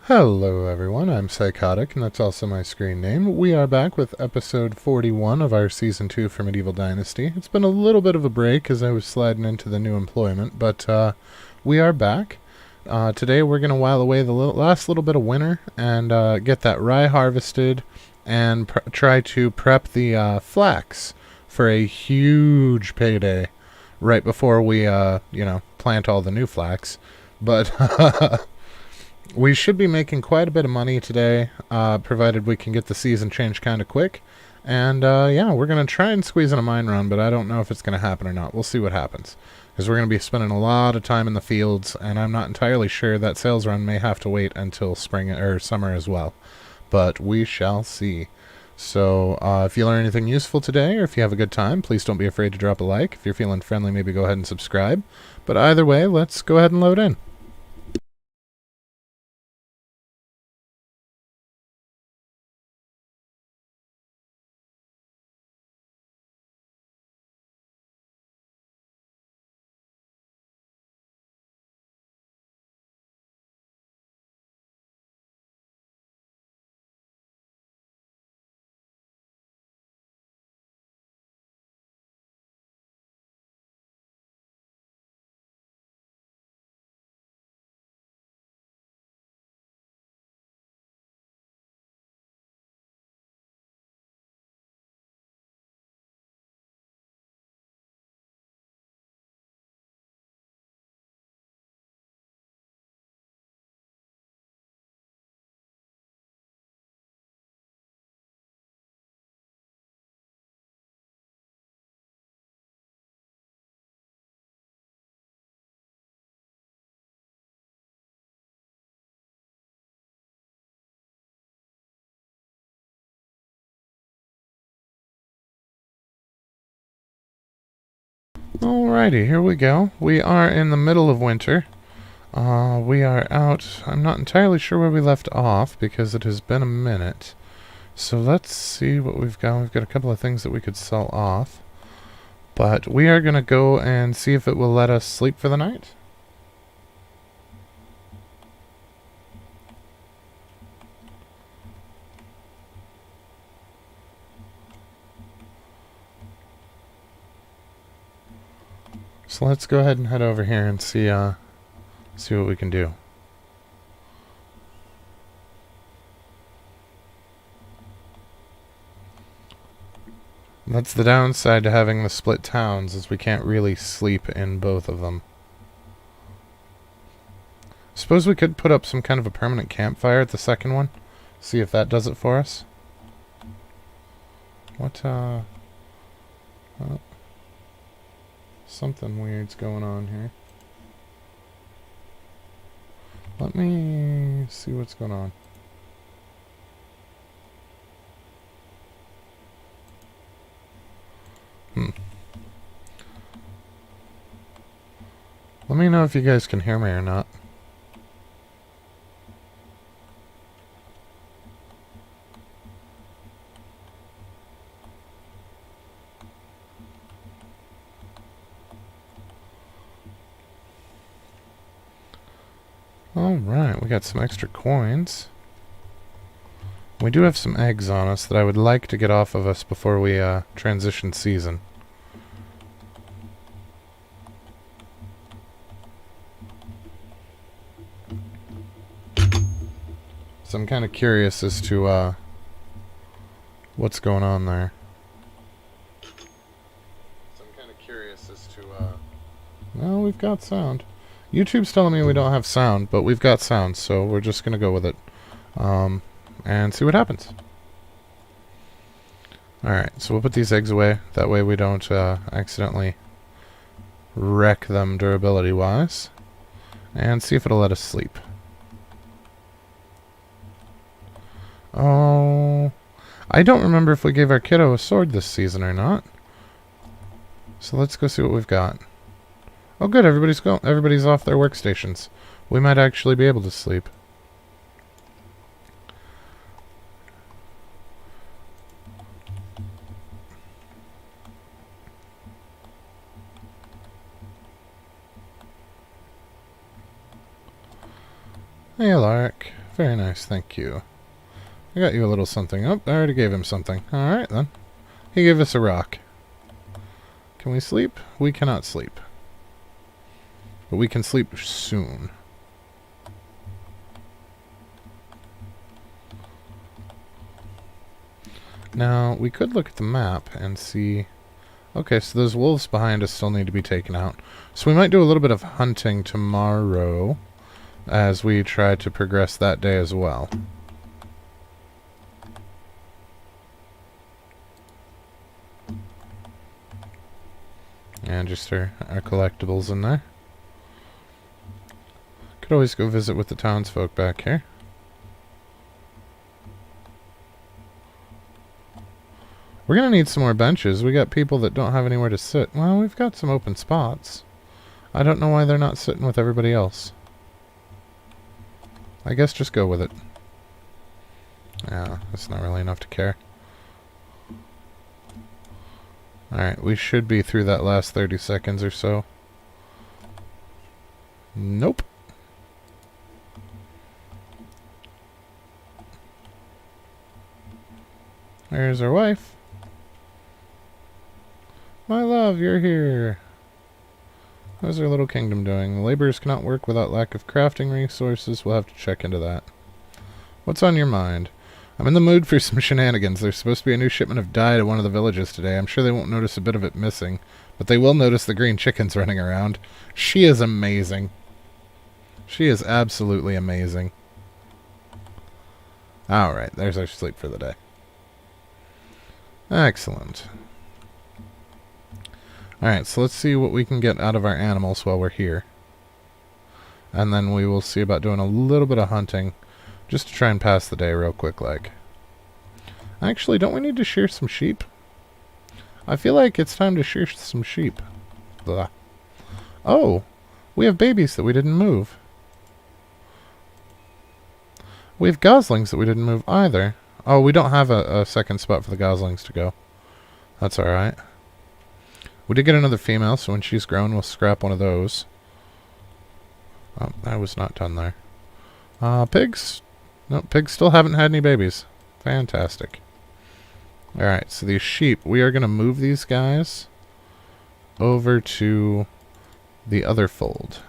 Hello everyone, I'm Psychotic, and that's also my screen name. We are back with episode 41 of our Season 2 for Medieval Dynasty. It's been a little bit of a break as I was sliding into the new employment, but we are back. Today we're going to while away the last little bit of winter and get that rye harvested and try to prep the flax for a huge payday right before we, plant all the new flax. But we should be making quite a bit of money today, provided we can get the season changed kind of quick. And we're going to try and squeeze in a mine run, but I don't know if it's going to happen or not. We'll see what happens. Because we're going to be spending a lot of time in the fields, and I'm not entirely sure that sales run may have to wait until spring or summer as well. But we shall see. So if you learn anything useful today, or if you have a good time, please don't be afraid to drop a like. If you're feeling friendly, maybe go ahead and subscribe. But either way, let's go ahead and load in. Alrighty, here we go. We are in the middle of winter. We are out. I'm not entirely sure where we left off because it has been a minute. So let's see what we've got. We've got a couple of things that we could sell off. But we are going to go and see if it will let us sleep for the night. So let's go ahead and head over here and see what we can do. That's the downside to having the split towns, is we can't really sleep in both of them. Suppose we could put up some kind of a permanent campfire at the second one. See if that does it for us. What, something weird's going on here. Let me see what's going on. Let me know if you guys can hear me or not. Alright, we got some extra coins. We do have some eggs on us that I would like to get off of us before we transition season. So I'm kind of curious as to what's going on there. Well, we've got sound. YouTube's telling me we don't have sound, but we've got sound, so we're just going to go with it. And see what happens. Alright, so we'll put these eggs away. That way we don't accidentally wreck them durability-wise. And see if it'll let us sleep. Oh, I don't remember if we gave our kiddo a sword this season or not. So let's go see what we've got. Oh good, everybody's off their workstations. We might actually be able to sleep. Hey, Alaric. Very nice, thank you. I got you a little something. Oh, I already gave him something. Alright then. He gave us a rock. Can we sleep? We cannot sleep. But we can sleep soon. Now, we could look at the map and see... Okay, so those wolves behind us still need to be taken out. So we might do a little bit of hunting tomorrow as we try to progress that day as well. And just our collectibles in there. Could always go visit with the townsfolk back here. We're going to need some more benches. We got people that don't have anywhere to sit. Well, we've got some open spots. I don't know why they're not sitting with everybody else. I guess just go with it. Yeah, that's not really enough to care. Alright, we should be through that last 30 seconds or so. Nope. There's our wife. My love, you're here. How's our little kingdom doing? The laborers cannot work without lack of crafting resources. We'll have to check into that. What's on your mind? I'm in the mood for some shenanigans. There's supposed to be a new shipment of dye to one of the villages today. I'm sure they won't notice a bit of it missing, but they will notice the green chickens running around. She is amazing. She is absolutely amazing. Alright, there's our sleep for the day. Excellent. Alright, so let's see what we can get out of our animals while we're here. And then we will see about doing a little bit of hunting, just to try and pass the day real quick like. Actually, don't we need to shear some sheep? I feel like it's time to shear some sheep. Blah. Oh, we have babies that we didn't move. We have goslings that we didn't move either. Oh, we don't have a second spot for the goslings to go. That's alright. We did get another female, so when she's grown, we'll scrap one of those. Oh, I was not done there. Pigs? No, pigs still haven't had any babies. Fantastic. Alright, so these sheep, we are going to move these guys over to the other fold,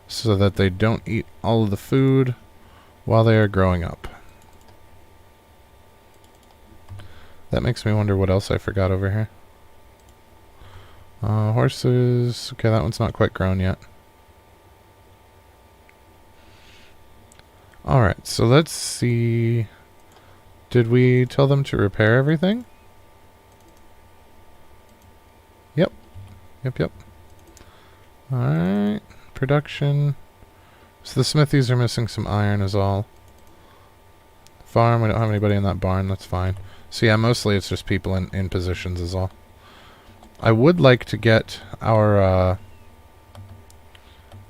so that they don't eat all of the food while they are growing up. That makes me wonder what else I forgot over here. Horses. Okay, that one's not quite grown yet. Alright, so let's see. Did we tell them to repair everything? Yep. Yep. Alright. Production. So the smithies are missing some iron is all. Farm, we don't have anybody in that barn, that's fine. So yeah, mostly it's just people in positions is all. I would like to get our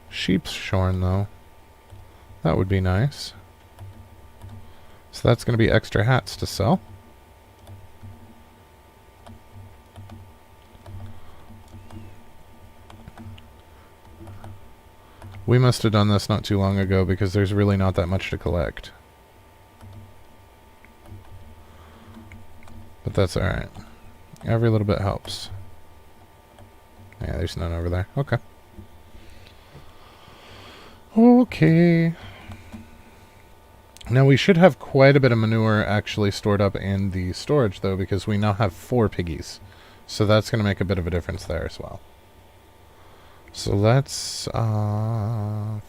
sheep shorn though. That would be nice. So that's going to be extra hats to sell. We must have done this not too long ago because there's really not that much to collect. But that's alright. Every little bit helps. Yeah, there's none over there. Okay. Okay. Now we should have quite a bit of manure actually stored up in the storage though, because we now have 4 piggies. So that's going to make a bit of a difference there as well. So let's,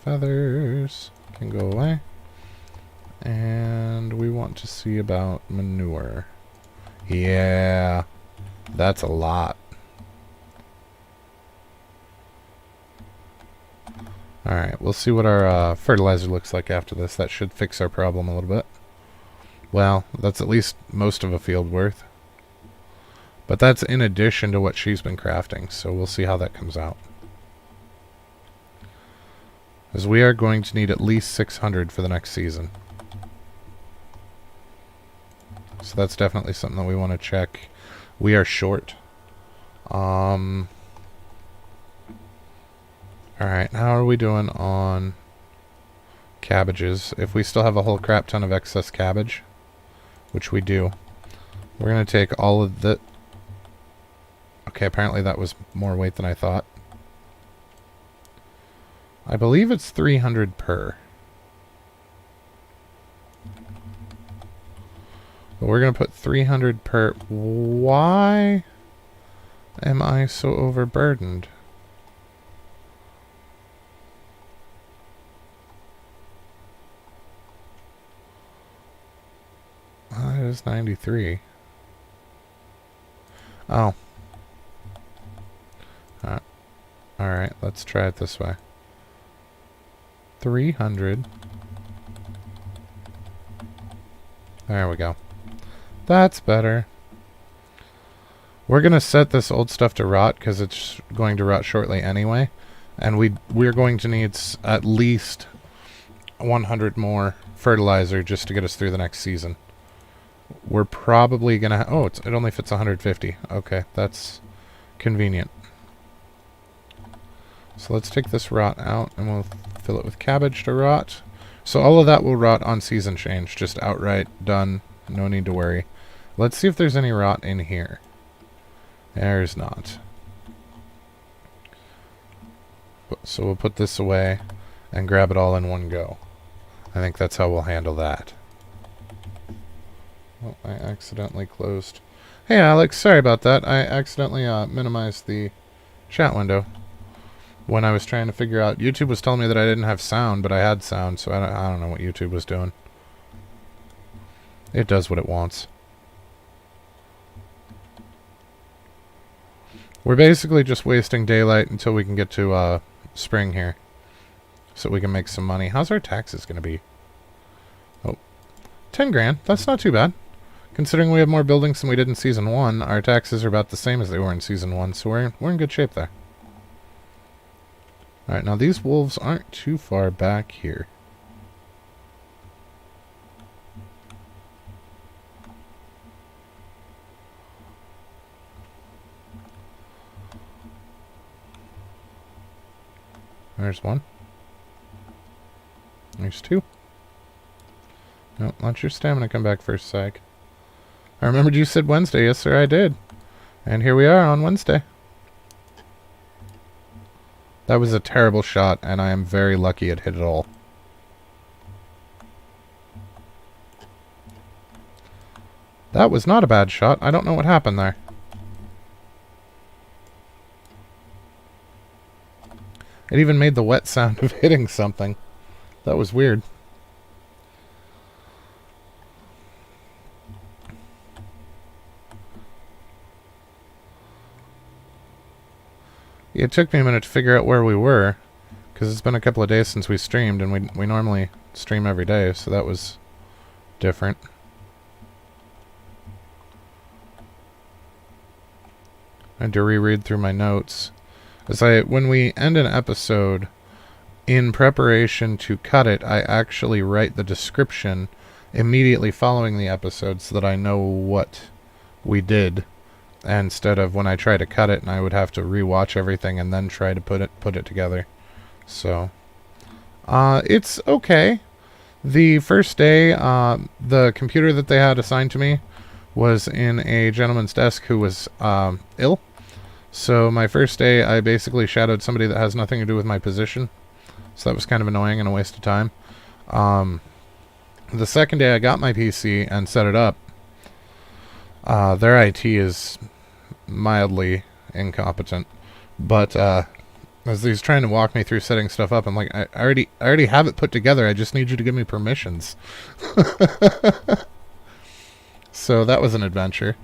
feathers can go away. And we want to see about manure. Yeah, that's a lot. Alright, we'll see what our fertilizer looks like after this. That should fix our problem a little bit. Well, that's at least most of a field worth. But that's in addition to what she's been crafting, so we'll see how that comes out. As we are going to need at least 600 for the next season. So that's definitely something that we want to check. We are short. Alright, how are we doing on cabbages. If we still have a whole crap ton of excess cabbage, which we do, we're going to take all of the... Okay, apparently that was more weight than I thought. I believe it's 300 per. But we're going to put 300 per. Why am I so overburdened? That is 93. Oh. Alright, let's try it this way. 300. There we go. That's better. We're going to set this old stuff to rot because it's going to rot shortly anyway. And we're going to need at least 100 more fertilizer just to get us through the next season. We're probably going to... Oh, it only fits 150. Okay, that's convenient. So let's take this rot out and we'll fill it with cabbage to rot. So all of that will rot on season change. Just outright done. No need to worry. Let's see if there's any rot in here. There's not. So we'll put this away and grab it all in one go. I think that's how we'll handle that. Oh, I accidentally closed. Hey Alex, sorry about that. I accidentally minimized the chat window when I was trying to figure out... YouTube was telling me that I didn't have sound, but I had sound, so I don't know what YouTube was doing. It does what it wants. We're basically just wasting daylight until we can get to spring here, so we can make some money. How's our taxes going to be? Oh, 10 grand. That's not too bad. Considering we have more buildings than we did in Season 1, our taxes are about the same as they were in Season 1, so we're in good shape there. Alright, now these wolves aren't too far back here. There's one. There's two. No, let your stamina come back first, Psych. I remembered you said Wednesday. Yes, sir, I did. And here we are on Wednesday. That was a terrible shot, and I am very lucky it hit it all. That was not a bad shot. I don't know what happened there. It even made the wet sound of hitting something. That was weird. It took me a minute to figure out where we were, because it's been a couple of days since we streamed, and we normally stream every day, so that was different. I had to reread through my notes. When we end an episode, in preparation to cut it, I actually write the description immediately following the episode so that I know what we did, instead of when I try to cut it and I would have to rewatch everything and then try to put it together. So it's okay. The first day, the computer that they had assigned to me was in a gentleman's desk who was ill. So my first day, I basically shadowed somebody that has nothing to do with my position. So that was kind of annoying and a waste of time. The second day, I got my PC and set it up. Their IT is mildly incompetent, but as he's trying to walk me through setting stuff up, I'm like, I already have it put together. I just need you to give me permissions. So that was an adventure.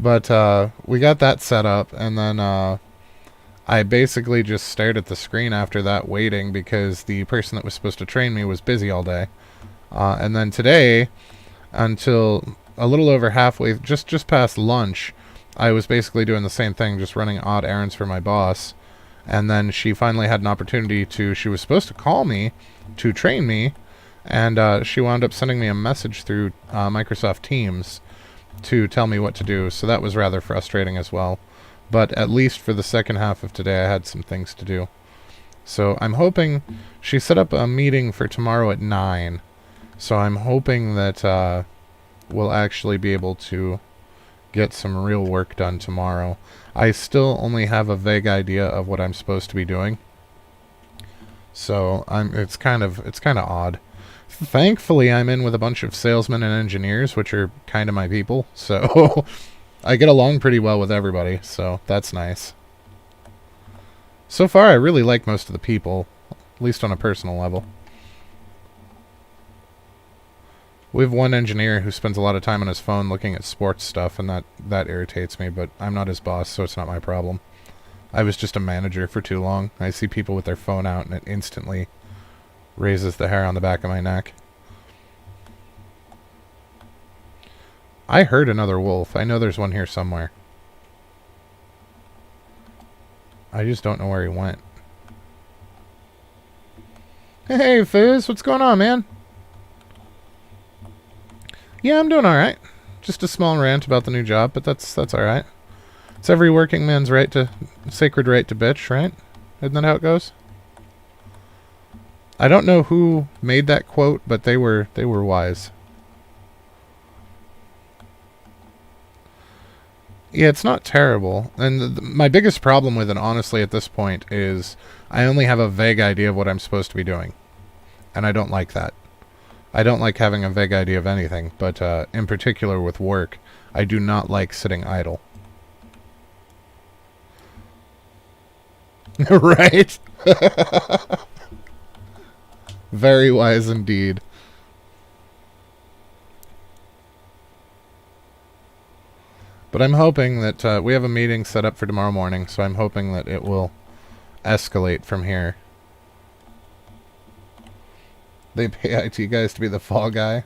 But we got that set up, and then I basically just stared at the screen after that waiting because the person that was supposed to train me was busy all day. And then today, until a little over halfway, just past lunch, I was basically doing the same thing, just running odd errands for my boss. And then she finally had an opportunity she was supposed to call me to train me, and she wound up sending me a message through Microsoft Teams to tell me what to do, so that was rather frustrating as well. But at least for the second half of today, I had some things to do. So I'm hoping... She set up a meeting for tomorrow at 9. So I'm hoping that we'll actually be able to get some real work done tomorrow. I still only have a vague idea of what I'm supposed to be doing. So it's kind of odd. Thankfully, I'm in with a bunch of salesmen and engineers, which are kind of my people. So I get along pretty well with everybody, so that's nice. So far, I really like most of the people, at least on a personal level. We have one engineer who spends a lot of time on his phone looking at sports stuff, and that irritates me, but I'm not his boss, so it's not my problem. I was just a manager for too long. I see people with their phone out, and it instantly raises the hair on the back of my neck. I heard another wolf. I know there's one here somewhere. I just don't know where he went. Hey, Fizz, what's going on, man? Yeah, I'm doing alright. Just a small rant about the new job, but that's alright. It's every working man's sacred right to bitch, right? Isn't that how it goes? I don't know who made that quote, but they were wise. Yeah, it's not terrible. And my biggest problem with it, honestly, at this point, is I only have a vague idea of what I'm supposed to be doing. And I don't like that. I don't like having a vague idea of anything, but in particular with work, I do not like sitting idle. Right? Very wise indeed. But I'm hoping that we have a meeting set up for tomorrow morning, so I'm hoping that it will escalate from here. They pay IT guys to be the fall guy.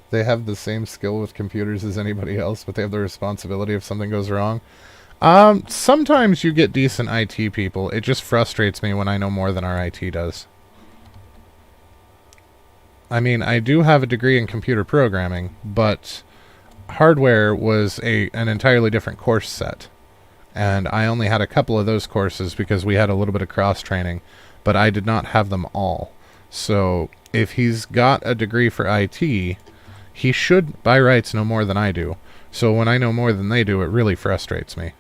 They have the same skill with computers as anybody else, but they have the responsibility if something goes wrong. Sometimes you get decent IT people. It just frustrates me when I know more than our IT does. I mean, I do have a degree in computer programming, but hardware was an entirely different course set. And I only had a couple of those courses because we had a little bit of cross-training, but I did not have them all. So if he's got a degree for IT, he should, by rights, know more than I do. So when I know more than they do, it really frustrates me.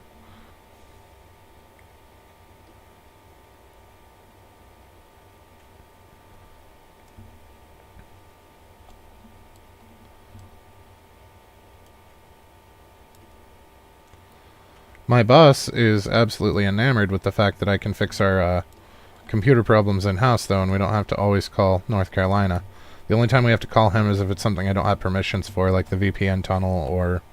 My boss is absolutely enamored with the fact that I can fix our computer problems in-house, though, and we don't have to always call North Carolina. The only time we have to call him is if it's something I don't have permissions for, like the VPN tunnel or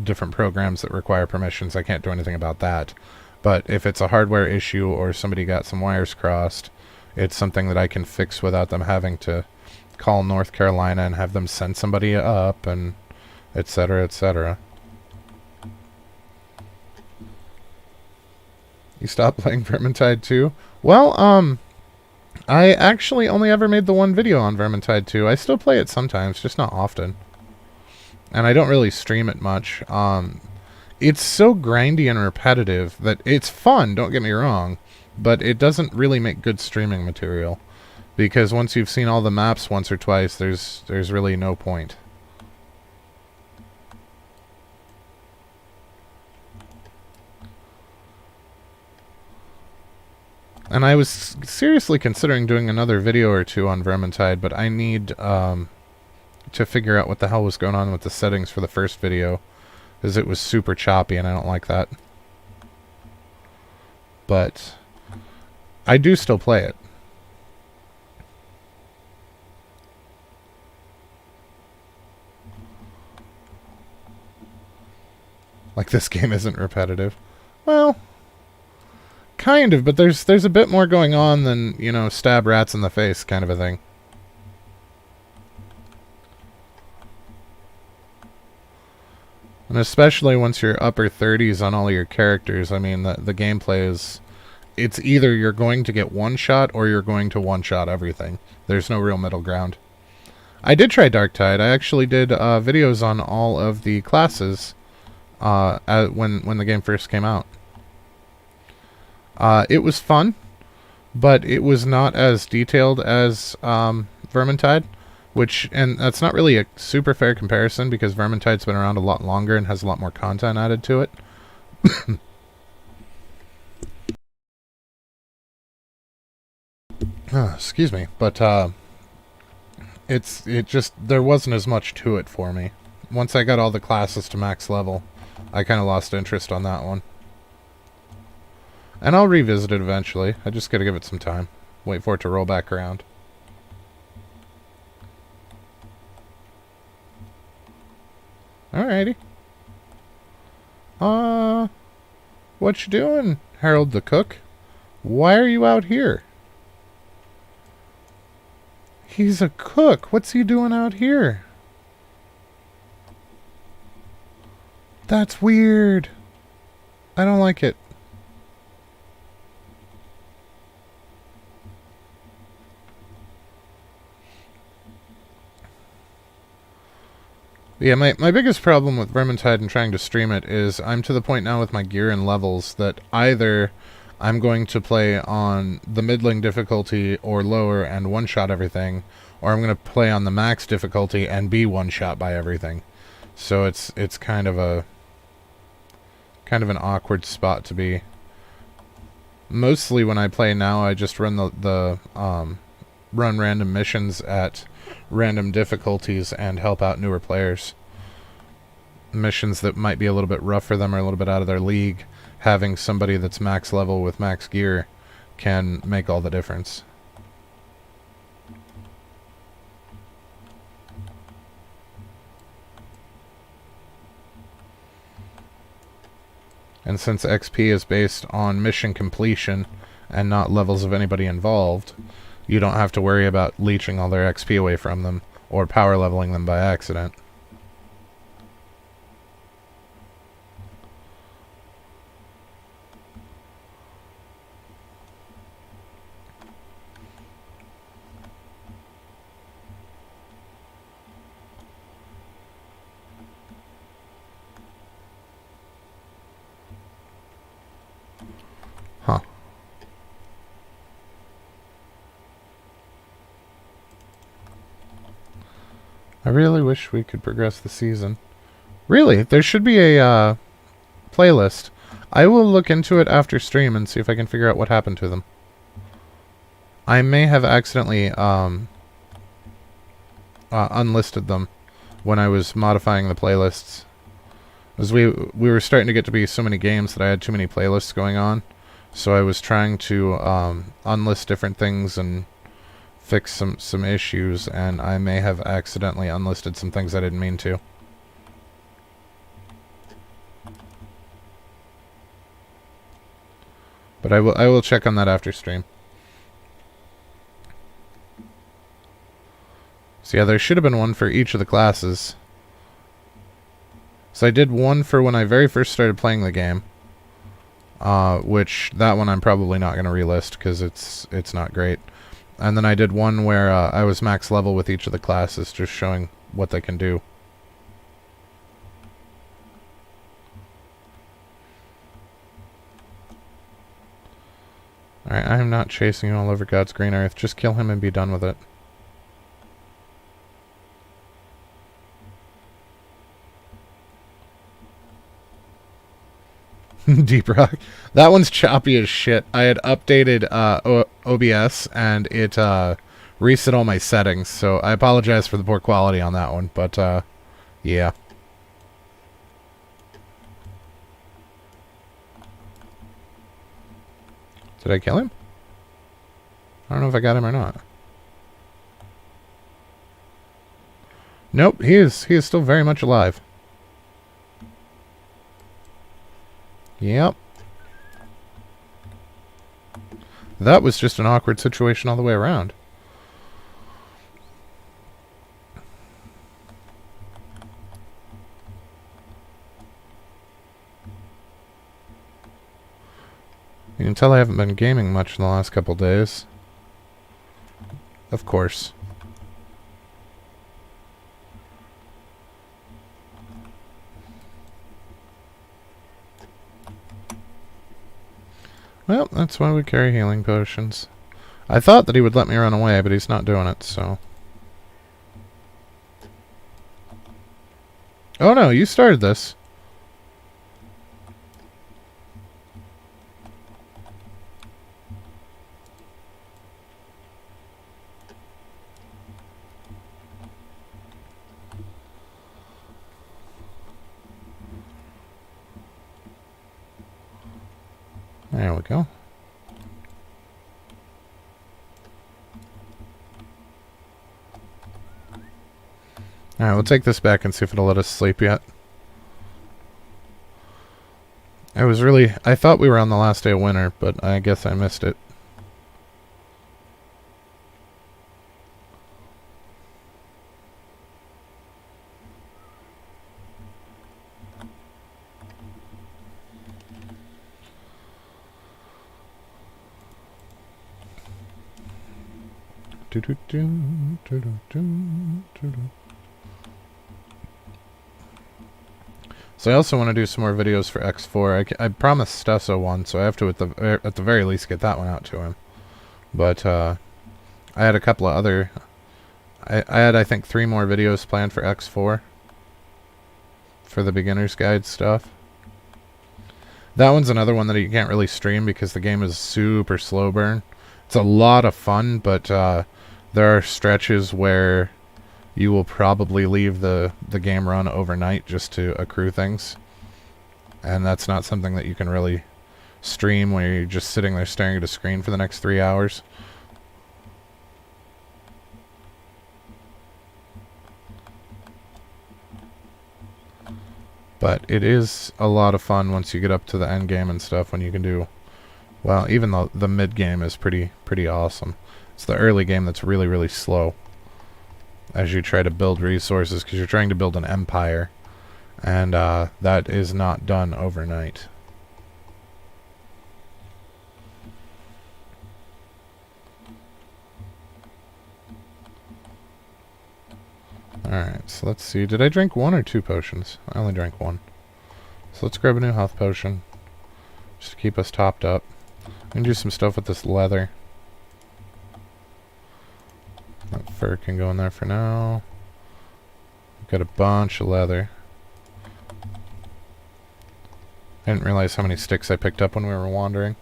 different programs that require permissions. I can't do anything about that. But if it's a hardware issue or somebody got some wires crossed, it's something that I can fix without them having to call North Carolina and have them send somebody up, and etc., etc. You stopped playing Vermintide 2? Well, I actually only ever made the one video on Vermintide 2. I still play it sometimes, just not often. And I don't really stream it much. It's so grindy and repetitive that it's fun, don't get me wrong, but it doesn't really make good streaming material. Because once you've seen all the maps once or twice, there's really no point. And I was seriously considering doing another video or two on Vermintide, but I need to figure out what the hell was going on with the settings for the first video, because it was super choppy and I don't like that. But I do still play it. Like, this game isn't repetitive. Well, kind of, but there's a bit more going on than, you know, stab rats in the face kind of a thing. And especially once you're upper 30s on all your characters, I mean, the gameplay is... It's either you're going to get one-shot or you're going to one-shot everything. There's no real middle ground. I did try Darktide. I actually did videos on all of the classes when the game first came out. It was fun. but it was not as detailed as Vermintide, and that's not really a super fair comparison because Vermintide's been around a lot longer and has a lot more content added to it. Excuse me, but there wasn't as much to it for me. Once I got all the classes to max level, I kind of lost interest on that one. And I'll revisit it eventually. I just gotta give it some time. Wait for it to roll back around. Alrighty. What you doing, Harold the Cook? Why are you out here? He's a cook. What's he doing out here? That's weird. I don't like it. Yeah, my biggest problem with Vermintide and trying to stream it is I'm to the point now with my gear and levels that either I'm going to play on the middling difficulty or lower and one-shot everything, or I'm going to play on the max difficulty and be one-shot by everything. So it's kind of an awkward spot to be. Mostly when I play now, I just run run random missions at random difficulties and help out newer players. Missions that might be a little bit rough for them or a little bit out of their league, having somebody that's max level with max gear can make all the difference. And since XP is based on mission completion and not levels of anybody involved, you don't have to worry about leeching all their XP away from them or power leveling them by accident. Huh. I really wish we could progress the season. Really, there should be a playlist. I will look into it after stream and see if I can figure out what happened to them. I may have accidentally unlisted them when I was modifying the playlists. As we were starting to get to be so many games that I had too many playlists going on. So I was trying to unlist different things and fix some issues, and I may have accidentally unlisted some things I didn't mean to. But I will check on that after stream. So yeah, there should have been one for each of the classes. So I did one for when I very first started playing the game. Which, that one I'm probably not going to relist because it's not great. And then I did one where I was max level with each of the classes, just showing what they can do. Alright, I am not chasing you all over God's green earth. Just kill him and be done with it. Deep Rock. That one's choppy as shit. I had updated OBS and it reset all my settings, so I apologize for the poor quality on that one, but yeah. Did I kill him? I don't know if I got him or not. Nope, he is still very much alive. Yep. That was just an awkward situation all the way around. You can tell I haven't been gaming much in the last couple days. Of course. Well, that's why we carry healing potions. I thought that he would let me run away, but he's not doing it, so... Oh no, you started this. There we go. Alright, we'll take this back and see if it'll let us sleep yet. I thought we were on the last day of winter, but I guess I missed it. So I also want to do some more videos for X4. I promised Stesso one, so I have to at the very least get that one out to him. But I had a couple of other... I had, I think, 3 more videos planned for X4 for the beginner's guide stuff. That one's another one that you can't really stream because the game is super slow burn. It's a lot of fun, but there are stretches where you will probably leave the game run overnight just to accrue things. And that's not something that you can really stream when you're just sitting there staring at a screen for the next 3 hours. But it is a lot of fun once you get up to the end game and stuff, when you can do... Well, even the mid game is pretty awesome. It's the early game that's really, really slow as you try to build resources, because you're trying to build an empire, and that is not done overnight. Alright, so let's see. Did I drink 1 or 2 potions? I only drank 1. So let's grab a new health potion, just to keep us topped up. I'm going to do some stuff with this leather. That fur can go in there for now. We've got a bunch of leather. I didn't realize how many sticks I picked up when we were wandering.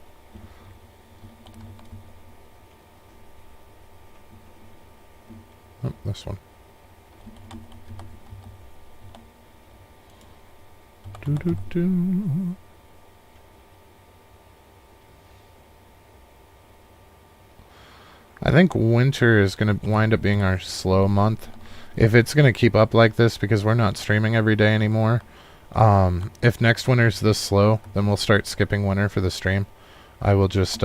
Oh, this one. Doo-doo-doo. I think winter is going to wind up being our slow month. If it's going to keep up like this, because we're not streaming every day anymore, if next winter's this slow, then we'll start skipping winter for the stream. I will just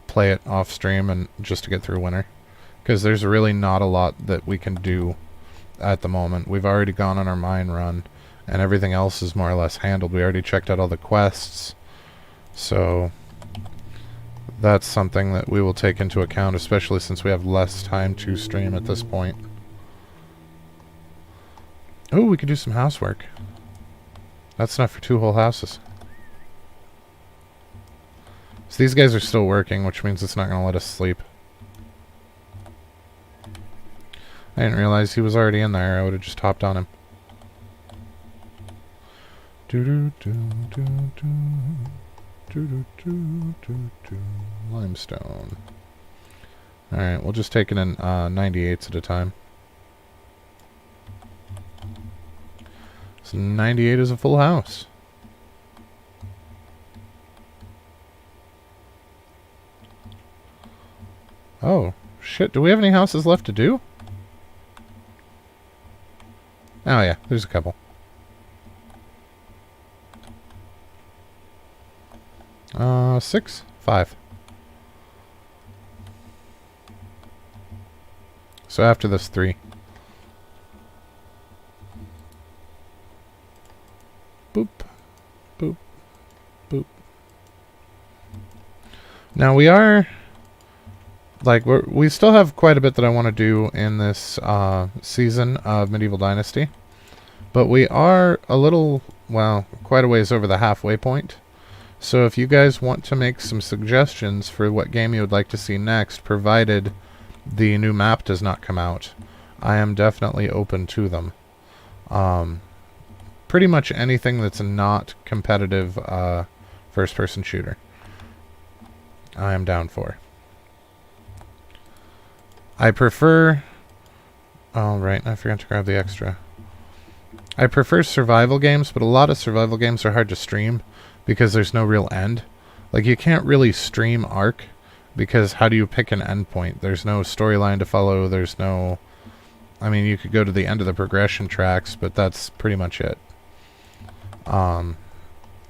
play it off stream and just to get through winter, because there's really not a lot that we can do at the moment. We've already gone on our mine run, and everything else is more or less handled. We already checked out all the quests, so that's something that we will take into account, especially since we have less time to stream at this point. Oh, we could do some housework. That's enough for 2 whole houses. So these guys are still working, which means it's not going to let us sleep. I didn't realize he was already in there. I would have just hopped on him. Limestone. Alright, we'll just take it in 98s at a time. So 98 is a full house. Oh, shit. Do we have any houses left to do? Oh yeah, there's a couple. Six? 5. So after this, 3. Boop. Boop. Boop. Now we are... Like, we still have quite a bit that I want to do in this season of Medieval Dynasty. But we are a little, well, quite a ways over the halfway point. So if you guys want to make some suggestions for what game you would like to see next, provided the new map does not come out, I am definitely open to them. Pretty much anything that's not competitive first-person shooter, I am down for. I prefer... Oh, right, I forgot to grab the extra. I prefer survival games, but a lot of survival games are hard to stream because there's no real end. Like, you can't really stream Ark because how do you pick an endpoint? There's no storyline to follow, there's no... I mean, you could go to the end of the progression tracks, but that's pretty much it. I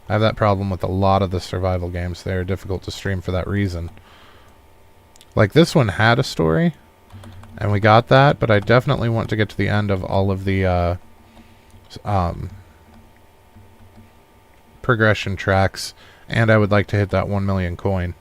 have that problem with a lot of the survival games. They're difficult to stream for that reason. Like, this one had a story, and we got that, but I definitely want to get to the end of all of the progression tracks, and I would like to hit that 1 million coin.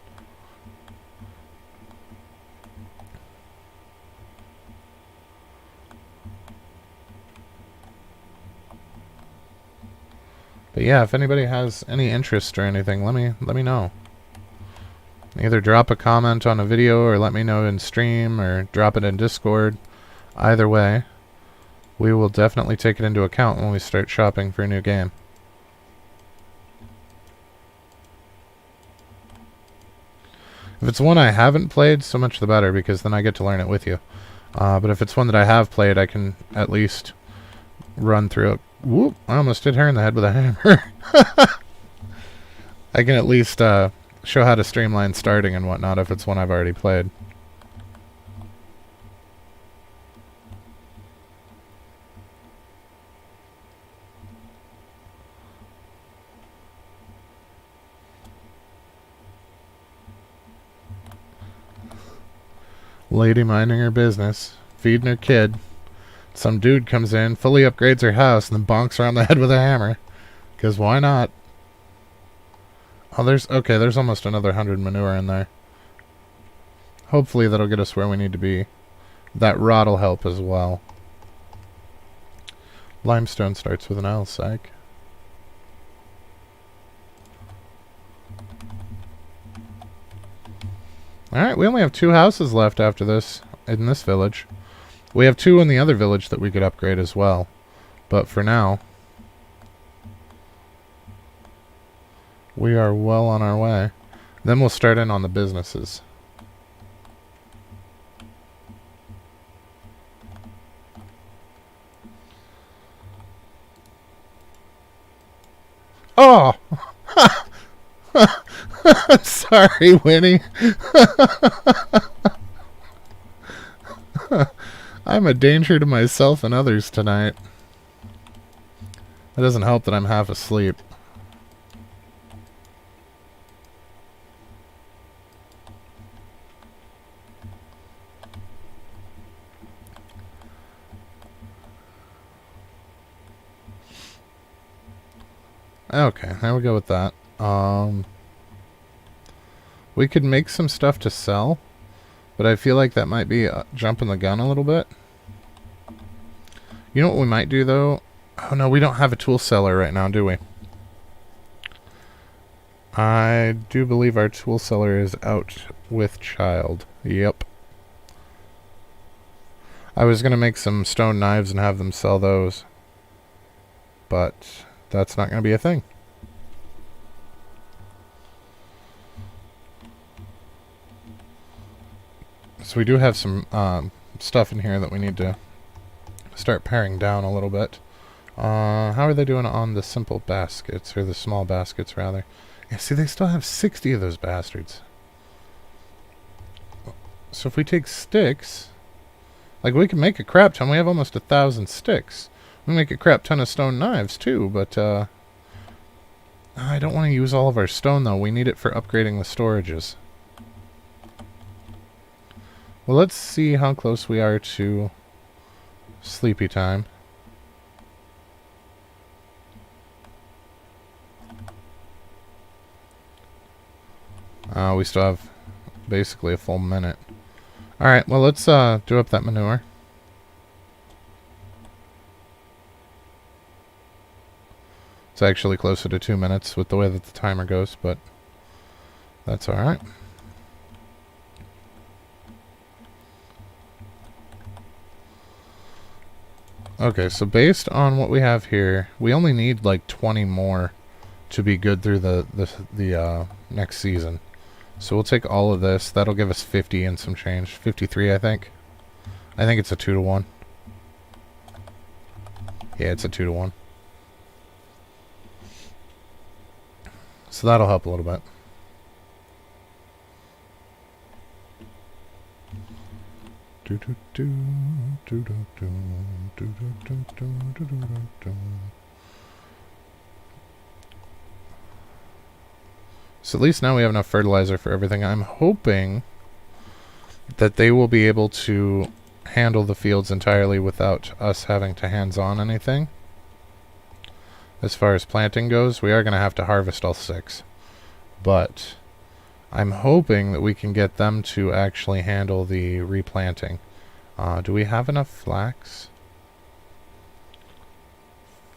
But yeah, if anybody has any interest or anything, let me know. Either drop a comment on a video or let me know in stream or drop it in Discord. Either way, we will definitely take it into account when we start shopping for a new game. If it's one I haven't played, so much the better, because then I get to learn it with you. But if it's one that I have played, I can at least run through it. Whoop! I almost hit her in the head with a hammer. I can at least show how to streamline starting and whatnot if it's one I've already played. Lady minding her business, feeding her kid. Some dude comes in, fully upgrades her house, and then bonks her on the head with a hammer. Because why not? Oh, there's almost another 100 manure in there. Hopefully that'll get us where we need to be. That rod'll help as well. Limestone starts with an L, psych. Alright, we only have 2 houses left after this, in this village. We have 2 in the other village that we could upgrade as well. But for now, we are well on our way. Then we'll start in on the businesses. Oh! Sorry, Winnie. I'm a danger to myself and others tonight. It doesn't help that I'm half asleep. Okay, there we go with that. We could make some stuff to sell, but I feel like that might be jumping the gun a little bit. You know what we might do, though? Oh, no, we don't have a tool seller right now, do we? I do believe our tool seller is out with child. Yep. I was going to make some stone knives and have them sell those, but that's not going to be a thing. So we do have some stuff in here that we need to start paring down a little bit. How are they doing on the simple baskets, or the small baskets, rather? Yeah, see, they still have 60 of those bastards. So if we take sticks, like, we can make a crap ton. We have almost 1,000 sticks. We can make a crap ton of stone knives, too, but I don't want to use all of our stone, though. We need it for upgrading the storages. Well, let's see how close we are to sleepy time. We still have basically a full minute. Alright, well, let's do up that manure. It's actually closer to 2 minutes with the way that the timer goes, but that's alright. Okay, so based on what we have here, we only need like 20 more to be good through the next season. So we'll take all of this. That'll give us 50 and some change. 53, I think. I think it's a 2-to-1. Yeah, it's a 2-to-1. So that'll help a little bit. So at least now we have enough fertilizer for everything. I'm hoping that they will be able to handle the fields entirely without us having to hands-on anything. As far as planting goes, we are going to have to harvest all 6. But I'm hoping that we can get them to actually handle the replanting. Do we have enough flax?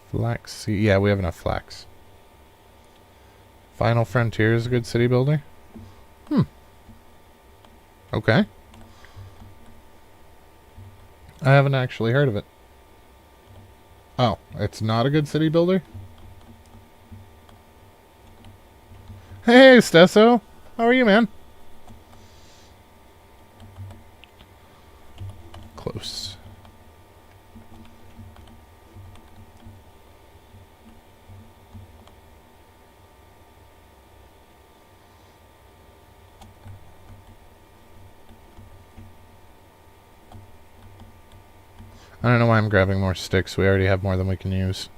Flax. Yeah, we have enough flax. Final Frontier is a good city builder? Okay. I haven't actually heard of it. Oh, it's not a good city builder? Hey, Stesso! How are you, man? Close. I don't know why I'm grabbing more sticks. We already have more than we can use.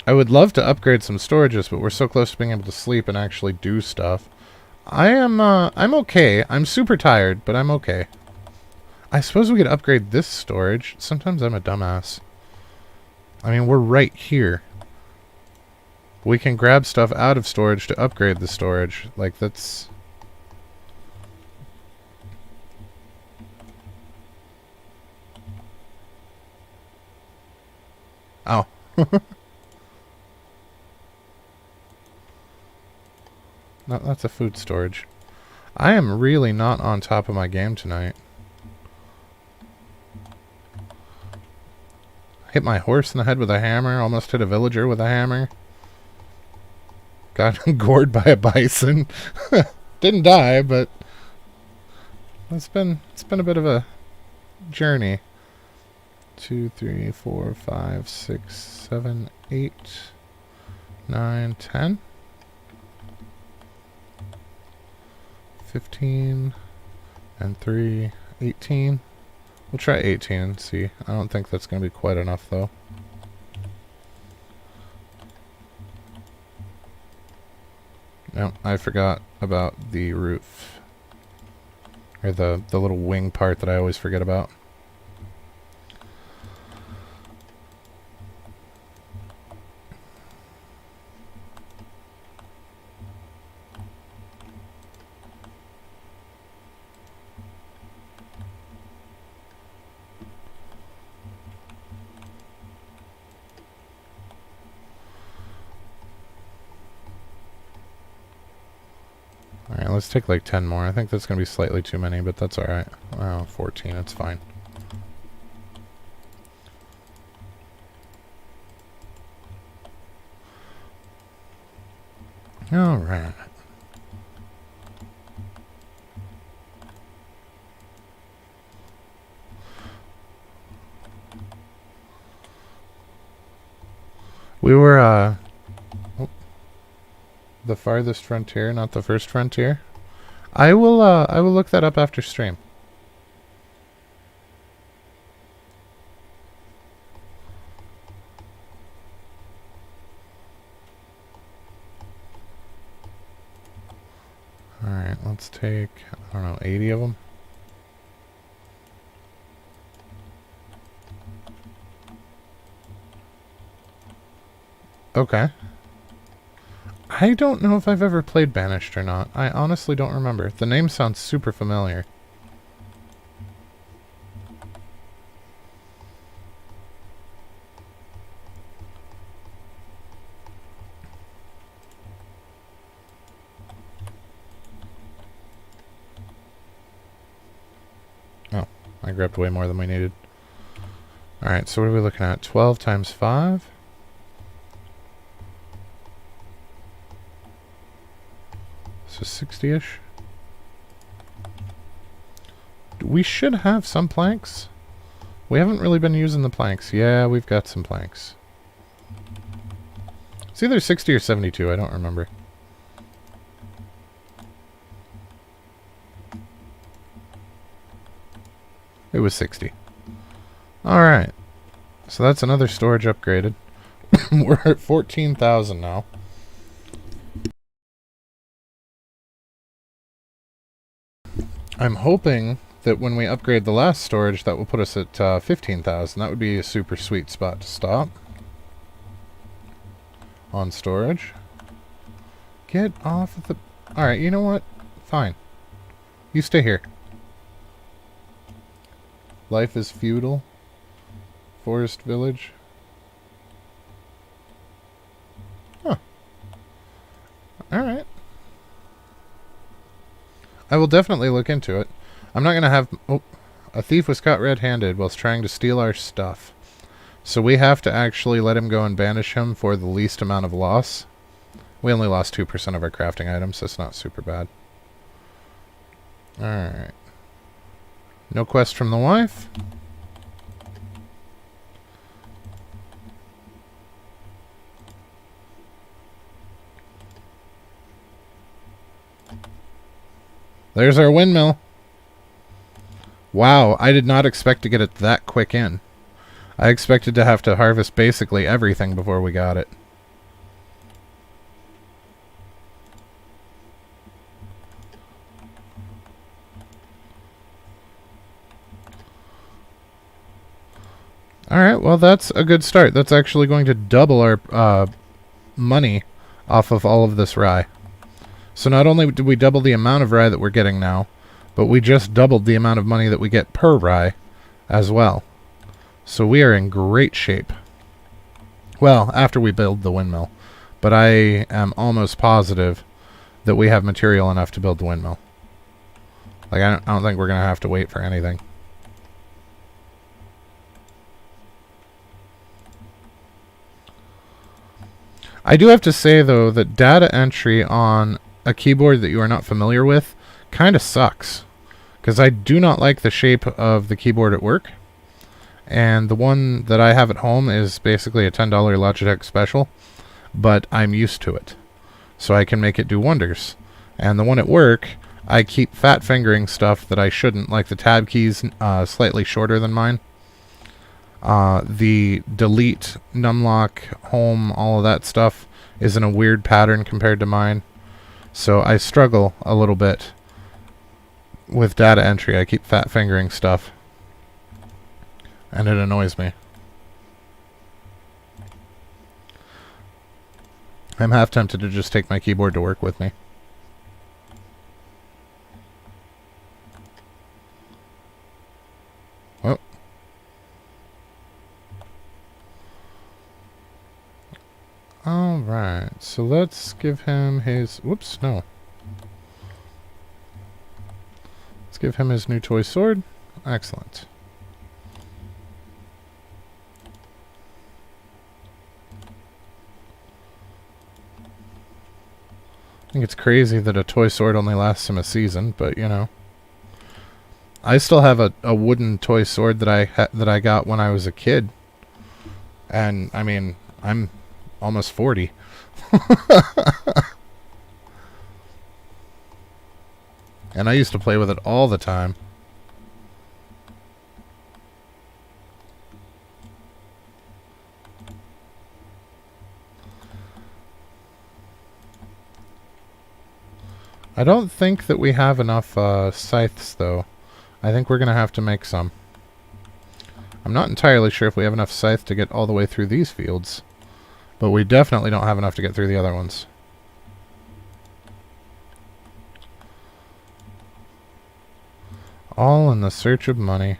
I would love to upgrade some storages, but we're so close to being able to sleep and actually do stuff. I'm okay. I'm super tired, but I'm okay. I suppose we could upgrade this storage. Sometimes I'm a dumbass. I mean, we're right here. We can grab stuff out of storage to upgrade the storage. Like, that's... Oh. No, that's a food storage. I am really not on top of my game tonight. Hit my horse in the head with a hammer. Almost hit a villager with a hammer. Got gored by a bison. Didn't die, but it's been a bit of a journey. 2, 3, 4, 5, 6, 7, 8, 9, 10, 15, and 3, 18. We'll try 18 and see. I don't think that's going to be quite enough, though. No, I forgot about the roof. Or the little wing part that I always forget about. Alright, let's take like 10 more. I think that's going to be slightly too many, but that's alright. Oh, 14, it's fine. Alright. We were, the farthest frontier, not the first frontier. I will look that up after stream. Alright, let's take, I don't know, 80 of them. Okay. I don't know if I've ever played Banished or not. I honestly don't remember. The name sounds super familiar. I grabbed way more than we needed. Alright, so what are we looking at? 12 times 5? So 60-ish? We should have some planks. We haven't really been using the planks. Yeah, we've got some planks. It's either 60 or 72, I don't remember. It was 60. Alright. So that's another storage upgraded. We're at 14,000 now. I'm hoping that when we upgrade the last storage, that will put us at 15,000. That would be a super sweet spot to stop. On storage. Get off of the... Alright, you know what? Fine. You stay here. Life is feudal. Forest village. Huh. Alright. I will definitely look into it. I'm not going to have... Oh, a thief was caught red-handed whilst trying to steal our stuff. So we have to actually let him go and banish him for the least amount of loss. We only lost 2% of our crafting items, so it's not super bad. Alright. No quest from the wife. There's our windmill. Wow, I did not expect to get it that quick in. I expected to have to harvest basically everything before we got it. Alright, well that's a good start. That's actually going to double our money off of all of this rye. So not only did we double the amount of rye that we're getting now, but we just doubled the amount of money that we get per rye as well. So we are in great shape. Well, after we build the windmill. But I am almost positive that we have material enough to build the windmill. Like, I don't think we're going to have to wait for anything. I do have to say, though, that data entry on a keyboard that you are not familiar with kind of sucks. Because I do not like the shape of the keyboard at work. And the one that I have at home is basically a $10 Logitech special. But I'm used to it. So I can make it do wonders. And the one at work, I keep fat fingering stuff that I shouldn't. Like the tab keys slightly shorter than mine. The delete, numlock, home, all of that stuff is in a weird pattern compared to mine. So I struggle a little bit with data entry. I keep fat fingering stuff. And it annoys me. I'm half tempted to just take my keyboard to work with me. Oh. Alright, so let's give him his... Whoops, no. Let's give him his new toy sword. Excellent. I think it's crazy that a toy sword only lasts him a season, but you know. I still have a wooden toy sword that I got when I was a kid. And, I mean, I'm almost 40. And I used to play with it all the time. I don't think that we have enough scythes, though. I think we're going to have to make some. I'm not entirely sure if we have enough scythe to get all the way through these fields. But we definitely don't have enough to get through the other ones. All in the search of money.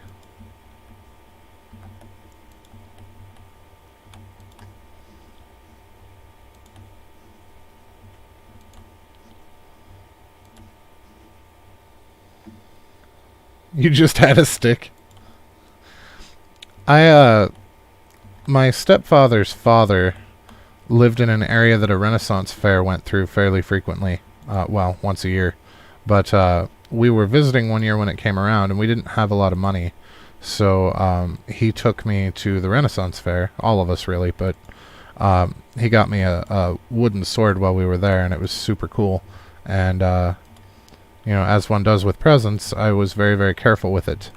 You just had a stick. My stepfather's father lived in an area that a Renaissance fair went through fairly frequently. Well, once a year. But we were visiting one year when it came around, and we didn't have a lot of money. So he took me to the Renaissance fair, all of us really, but he got me a wooden sword while we were there, and it was super cool. And, you know, as one does with presents, I was very, very careful with it.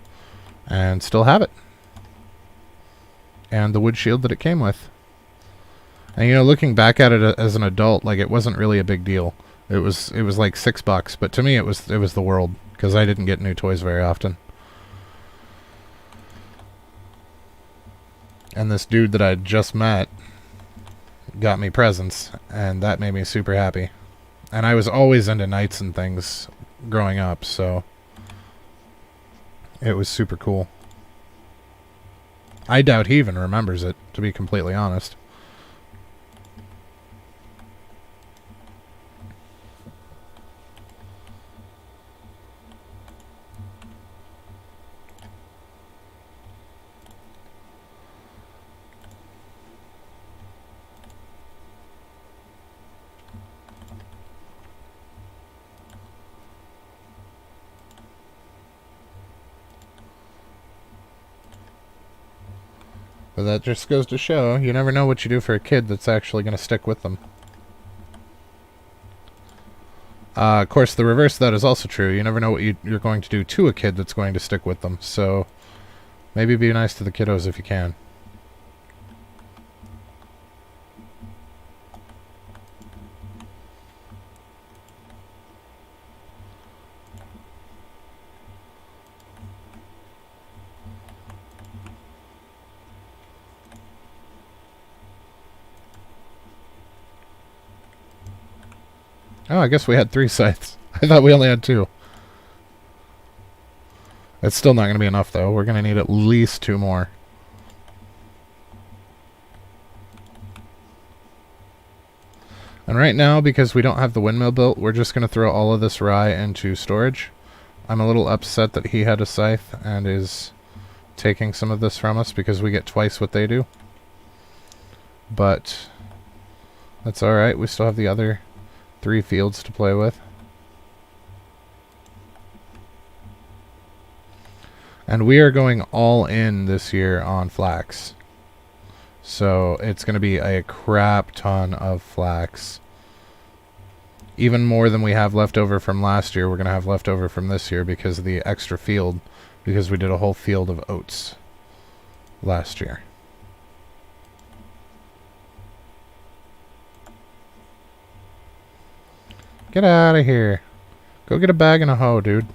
And still have it. And the wood shield that it came with. And, you know, looking back at it as an adult, like, it wasn't really a big deal. It was like $6, but to me it was the world, because I didn't get new toys very often. And this dude that I'd just met got me presents, and that made me super happy. And I was always into knights and things growing up, so it was super cool. I doubt he even remembers it, to be completely honest. But that just goes to show, you never know what you do for a kid that's actually going to stick with them. Of course, the reverse of that is also true. You never know what you're going to do to a kid that's going to stick with them. So, maybe be nice to the kiddos if you can. Oh, I guess we had 3 scythes. I thought we only had 2. It's still not going to be enough, though. We're going to need at least 2 more. And right now, because we don't have the windmill built, we're just going to throw all of this rye into storage. I'm a little upset that he had a scythe and is taking some of this from us, because we get twice what they do. But that's alright. We still have the other 3 fields to play with. And we are going all in this year on flax. So it's going to be a crap ton of flax. Even more than we have left over from last year, we're going to have left over from this year because of the extra field, because we did a whole field of oats last year. Get out of here. Go get a bag and a hoe, dude.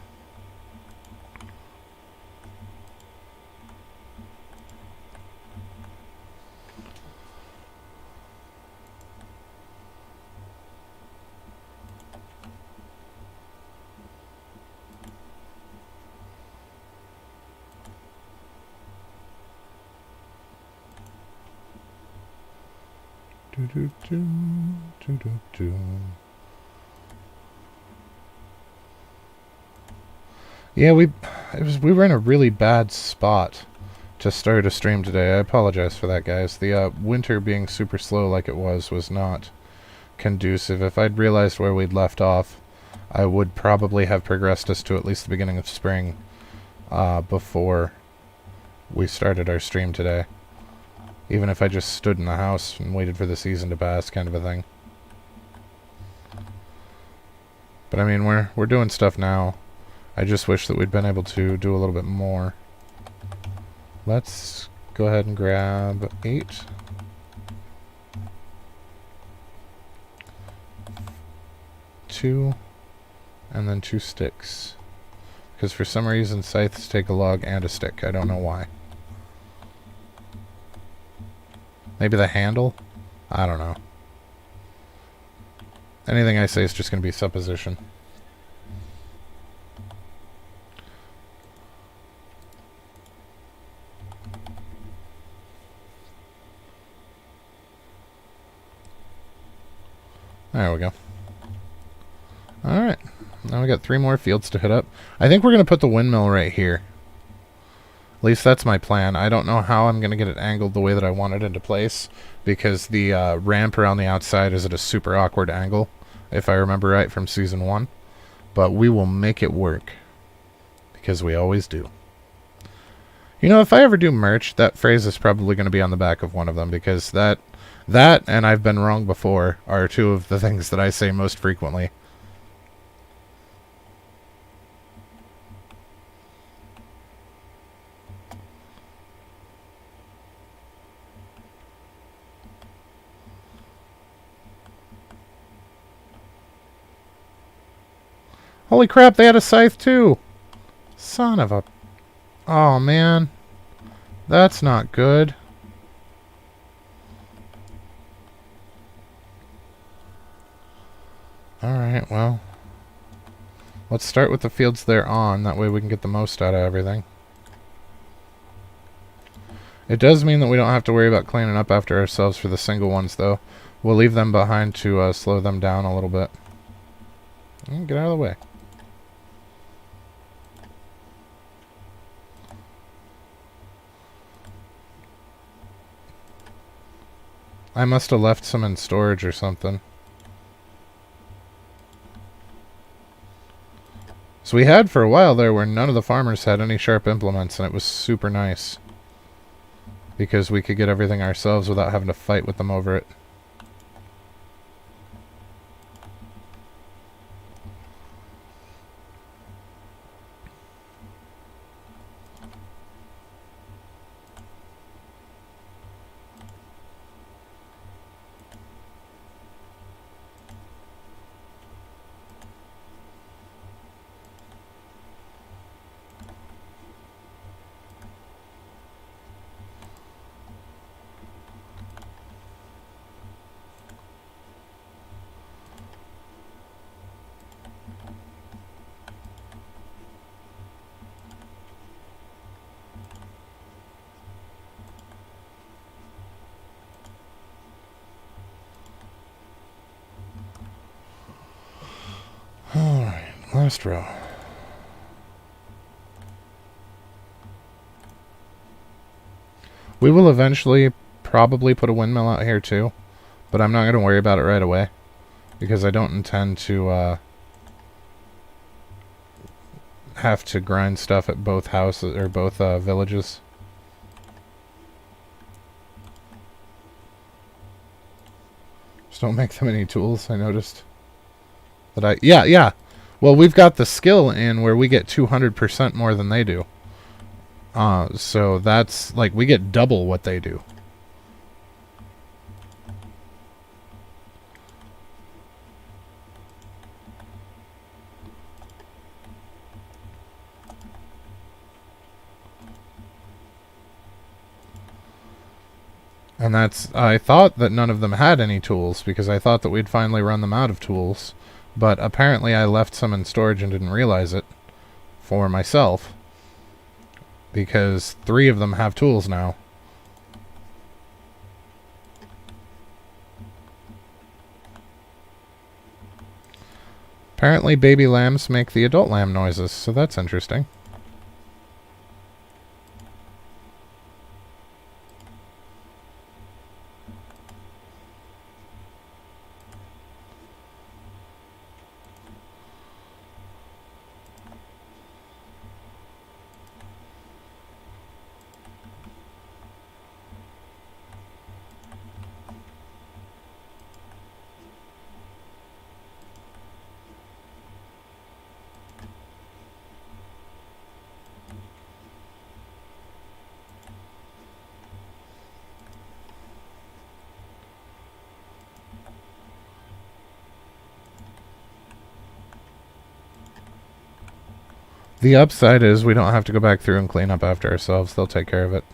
Yeah, we were in a really bad spot to start a stream today. I apologize for that, guys. The winter being super slow like it was not conducive. If I'd realized where we'd left off, I would probably have progressed us to at least the beginning of spring before we started our stream today. Even if I just stood in the house and waited for the season to pass, kind of a thing. But I mean, we're doing stuff now. I just wish that we'd been able to do a little bit more. Let's go ahead and grab 8. Two, and then 2 sticks. Because for some reason scythes take a log and a stick. I don't know why. Maybe the handle? I don't know. Anything I say is just going to be supposition. There we go. Alright. Now we got 3 more fields to hit up. I think we're going to put the windmill right here. At least that's my plan. I don't know how I'm going to get it angled the way that I want it into place, because the ramp around the outside is at a super awkward angle, if I remember right from Season 1. But we will make it work, because we always do. You know, if I ever do merch, that phrase is probably going to be on the back of one of them, because that and I've been wrong before are two of the things that I say most frequently. Holy crap, they had a scythe too! Son of a... Oh, man. That's not good. Alright, well. Let's start with the fields they're on. That way we can get the most out of everything. It does mean that we don't have to worry about cleaning up after ourselves for the single ones, though. We'll leave them behind to slow them down a little bit. Get out of the way. I must have left some in storage or something. So we had for a while there where none of the farmers had any sharp implements, and it was super nice. Because we could get everything ourselves without having to fight with them over it. Alright, last row. We will eventually probably put a windmill out here too, but I'm not going to worry about it right away, because I don't intend to have to grind stuff at both houses or both villages. Just don't make them any tools, I noticed. Yeah. Well, we've got the skill in where we get 200% more than they do. So that's like we get double what they do. And that's, I thought that none of them had any tools, because I thought that we'd finally run them out of tools. But apparently I left some in storage and didn't realize it for myself, because 3 of them have tools now. Apparently baby lambs make the adult lamb noises, so that's interesting. The upside is we don't have to go back through and clean up after ourselves. They'll take care of it.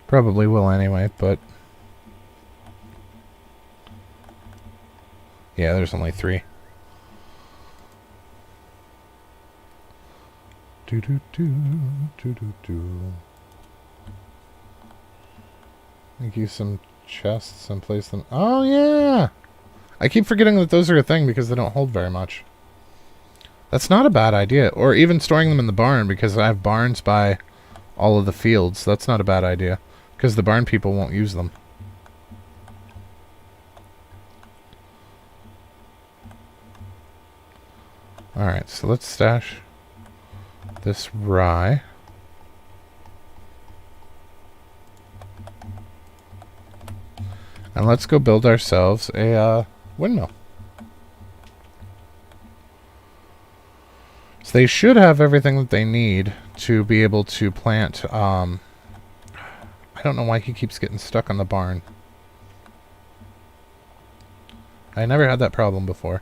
Probably will anyway, but... yeah, there's only 3. Make you some chests and place them... Oh, yeah! I keep forgetting that those are a thing because they don't hold very much. That's not a bad idea. Or even storing them in the barn because I have barns by all of the fields. That's not a bad idea because the barn people won't use them. Alright, so let's stash this rye. And let's go build ourselves a windmill. So they should have everything that they need to be able to plant. I don't know why he keeps getting stuck on the barn. I never had that problem before.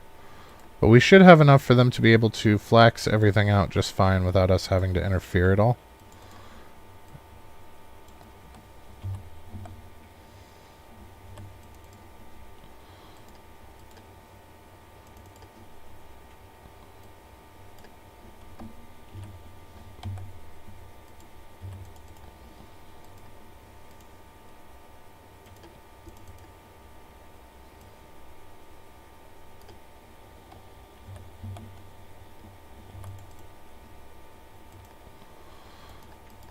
But we should have enough for them to be able to flax everything out just fine without us having to interfere at all.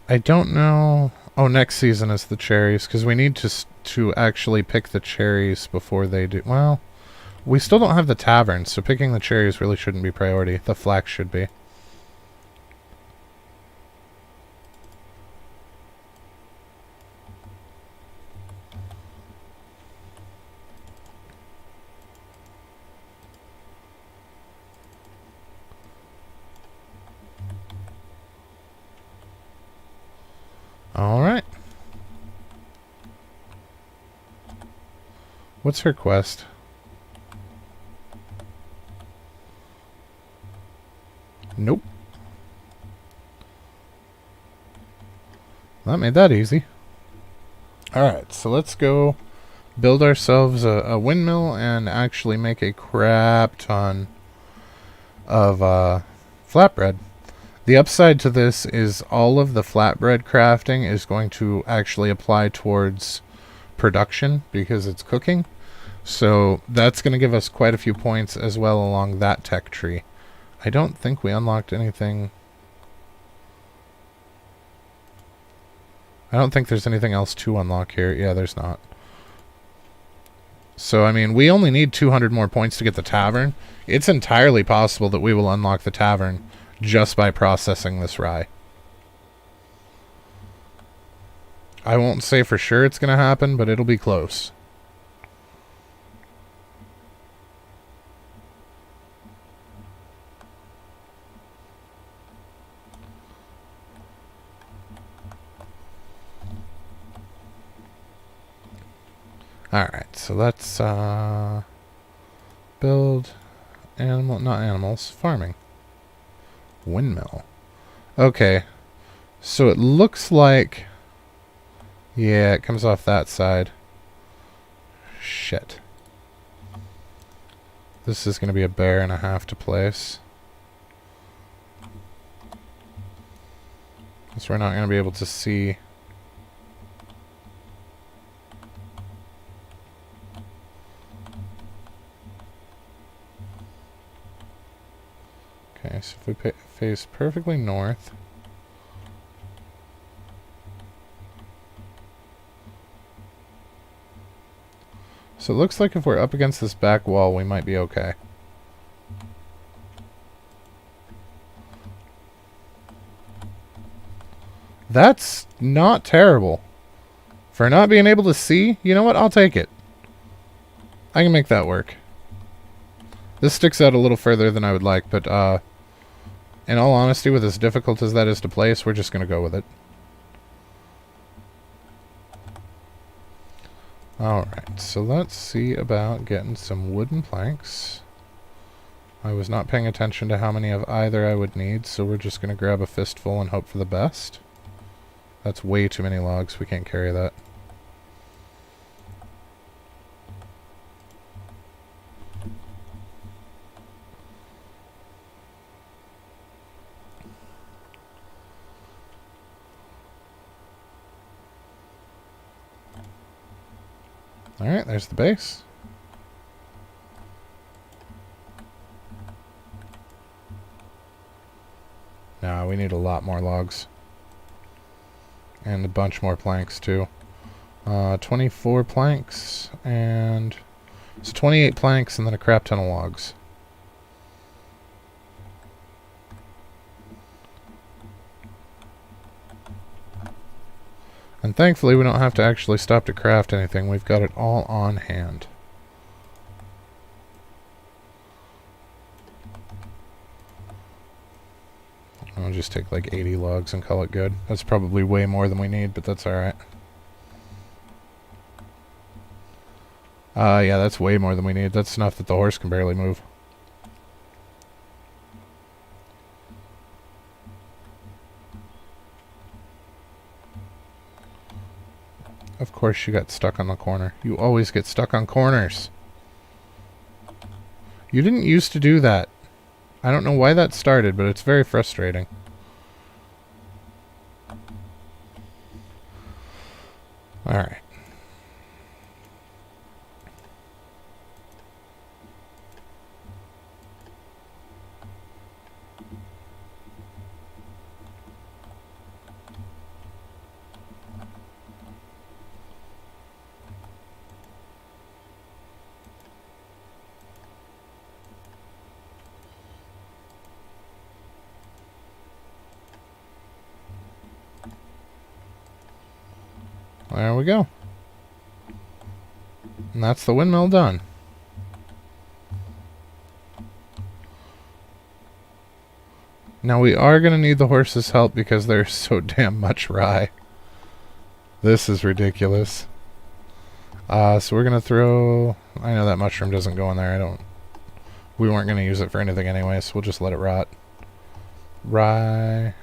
I don't know... Oh, next season is the cherries, because we need to actually pick the cherries before they do... Well, we still don't have the tavern, so picking the cherries really shouldn't be priority. The flax should be. Alright. What's her quest? Nope. That made that easy. Alright, so let's go build ourselves a windmill and actually make a crap ton of flatbread. The upside to this is all of the flatbread crafting is going to actually apply towards production because it's cooking. So that's going to give us quite a few points as well along that tech tree. I don't think we unlocked anything. I don't think there's anything else to unlock here. Yeah, there's not. So, I mean, we only need 200 more points to get the tavern. It's entirely possible that we will unlock the tavern just by processing this rye. I won't say for sure it's going to happen, but it'll be close. Alright, so let's build not animals, farming. Windmill. Okay, so it looks like... Yeah, it comes off that side. Shit. This is going to be a bear and a half to place. So we're not going to be able to see... Okay, so if we face perfectly north... So it looks like if we're up against this back wall, we might be okay. That's not terrible. For not being able to see, you know what? I'll take it. I can make that work. This sticks out a little further than I would like, but in all honesty, with as difficult as that is to place, we're just going to go with it. Alright, so let's see about getting some wooden planks. I was not paying attention to how many of either I would need, so we're just going to grab a fistful and hope for the best. That's way too many logs, we can't carry that. Alright, there's the base. Now we need a lot more logs. And a bunch more planks, too. 24 planks, and... So 28 planks, and then a crap ton of logs. And thankfully, we don't have to actually stop to craft anything. We've got it all on hand. I'll just take like 80 logs and call it good. That's probably way more than we need, but that's alright. Yeah, that's way more than we need. That's enough that the horse can barely move. Of course you got stuck on the corner. You always get stuck on corners. You didn't used to do that. I don't know why that started, but it's very frustrating. Alright. There we go. And that's the windmill done. Now we are going to need the horse's help because there's so damn much rye. This is ridiculous. So we're going to throw... I know that mushroom doesn't go in there. We weren't going to use it for anything anyway, so we'll just let it rot. Rye.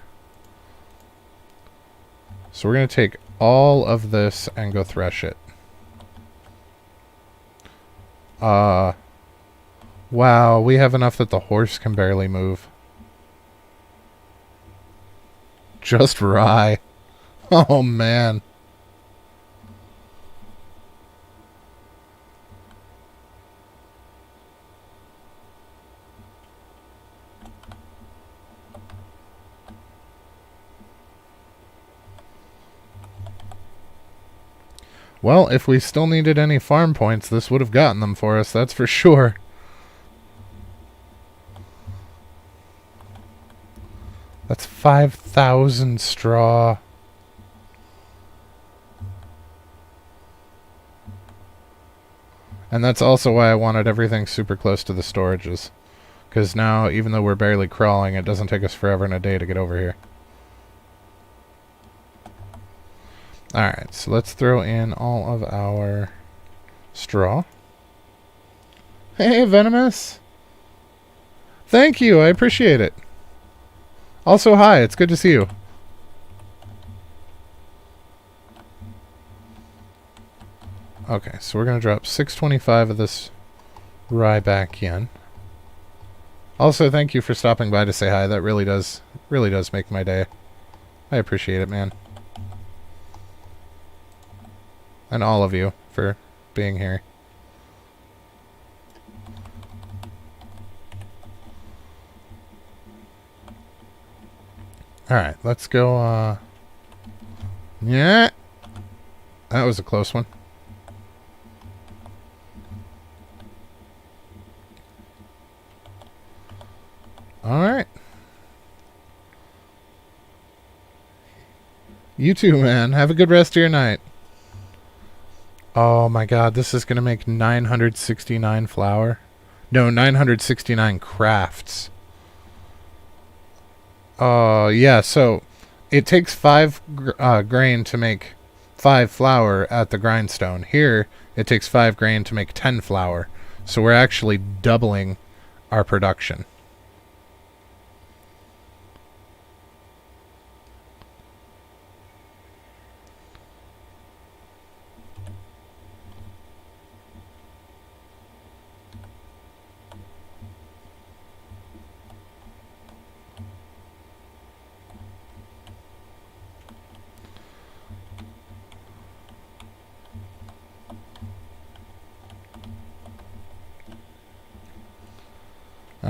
So we're going to take all of this and go thresh it. Wow, we have enough that the horse can barely move. Just rye. Oh, man. Well, if we still needed any farm points, this would have gotten them for us, that's for sure. That's 5,000 straw. And that's also why I wanted everything super close to the storages. Because now, even though we're barely crawling, it doesn't take us forever and a day to get over here. Alright, so let's throw in all of our straw. Hey, Venomous! Thank you, I appreciate it. Also, hi, it's good to see you. Okay, so we're going to drop 625 of this rye back in. Also, thank you for stopping by to say hi. That really does make my day. I appreciate it, man. And all of you for being here. Alright, let's go, yeah! That was a close one. Alright. You too, man. Have a good rest of your night. Oh my god, this is going to make 969 flour. No, 969 crafts. Yeah, so it takes 5 grain to make 5 flour at the grindstone. Here, it takes 5 grain to make 10 flour. So we're actually doubling our production.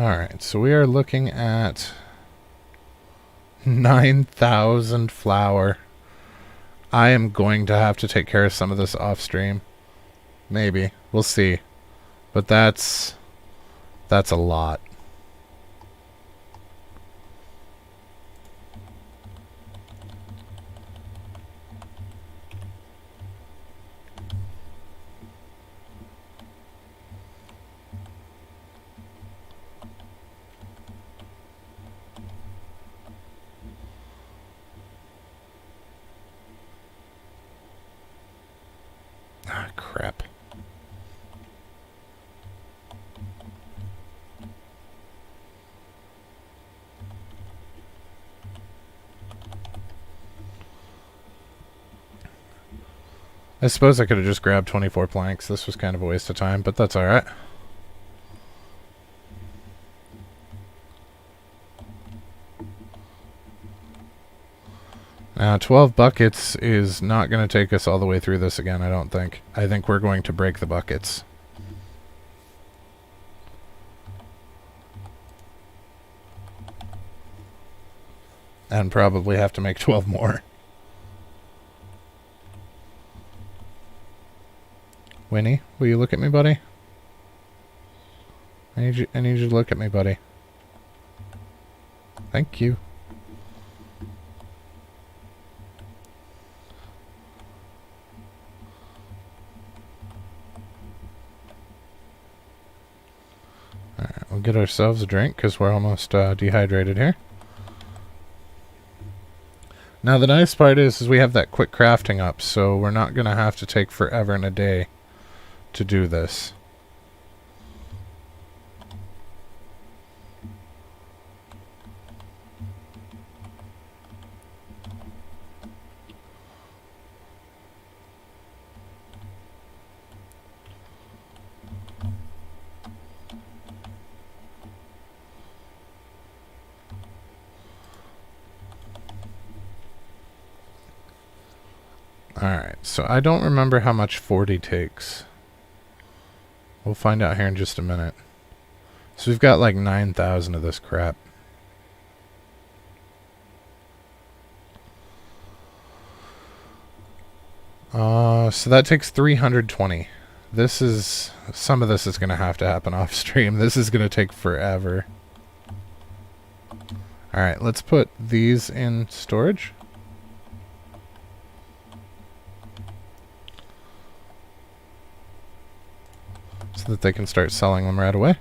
Alright, so we are looking at 9,000 flour. I am going to have to take care of some of this off stream. Maybe. We'll see. But that's a lot. Ah, crap. I suppose I could have just grabbed 24 planks. This was kind of a waste of time, but that's alright. Now, 12 buckets is not going to take us all the way through this again, I don't think. I think we're going to break the buckets. And probably have to make 12 more. Winnie, will you look at me, buddy? I need you to look at me, buddy. Thank you. Alright, we'll get ourselves a drink because we're almost dehydrated here. Now the nice part is we have that quick crafting up, so we're not going to have to take forever and a day to do this. Alright, so I don't remember how much 40 takes. We'll find out here in just a minute. So we've got like 9,000 of this crap. So that takes 320. Some of this is going to have to happen off stream. This is going to take forever. Alright, let's put these in storage. So that they can start selling them right away.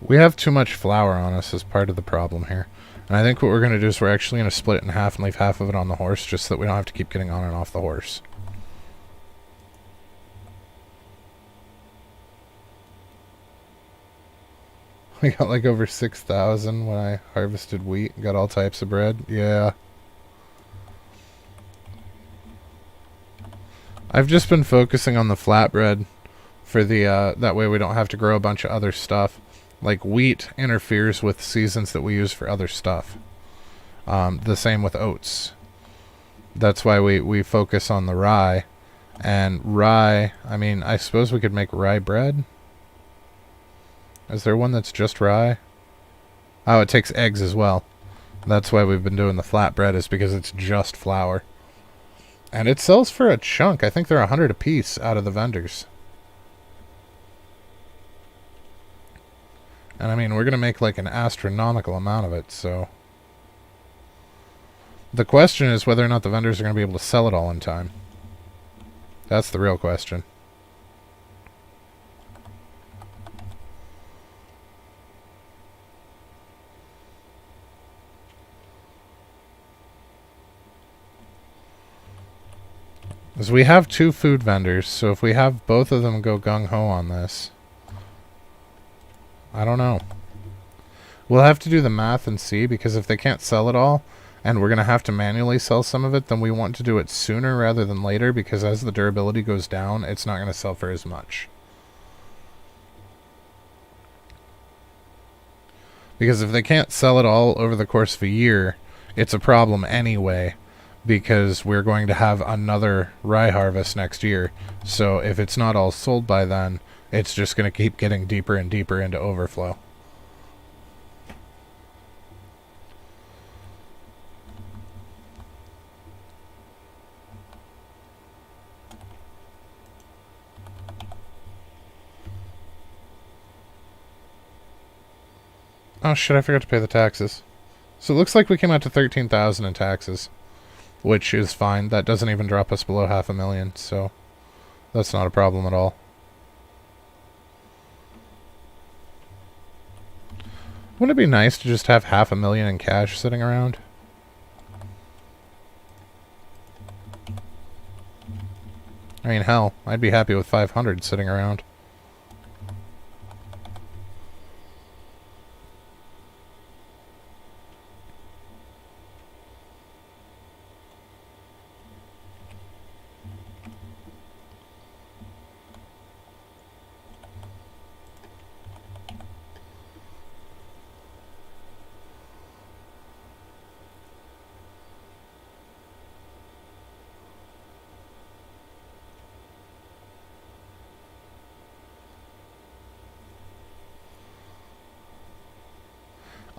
We have too much flour on us as part of the problem here. And I think what we're going to do is we're actually going to split it in half and leave half of it on the horse just so that we don't have to keep getting on and off the horse. We got like over 6,000 when I harvested wheat. Got all types of bread. Yeah. I've just been focusing on the flatbread for the, that way we don't have to grow a bunch of other stuff. Like wheat interferes with seasons that we use for other stuff. The same with oats. That's why we focus on the rye. And rye, I mean, I suppose we could make rye bread. Is there one that's just rye? Oh, it takes eggs as well. That's why we've been doing the flatbread, is because it's just flour. And it sells for a chunk. I think they're 100 a piece out of the vendors. And I mean, we're going to make like an astronomical amount of it, so... The question is whether or not the vendors are going to be able to sell it all in time. That's the real question. Because we have 2 food vendors, so if we have both of them go gung-ho on this... I don't know. We'll have to do the math and see, because if they can't sell it all, and we're going to have to manually sell some of it, then we want to do it sooner rather than later, because as the durability goes down, it's not going to sell for as much. Because if they can't sell it all over the course of a year, it's a problem anyway, because we're going to have another rye harvest next year. So if it's not all sold by then, it's just going to keep getting deeper and deeper into overflow. Oh shit, I forgot to pay the taxes. So it looks like we came out to $13,000 in taxes, which is fine. That doesn't even drop us below $500,000, so that's not a problem at all. Wouldn't it be nice to just have $500,000 in cash sitting around? I mean, hell, I'd be happy with 500 sitting around.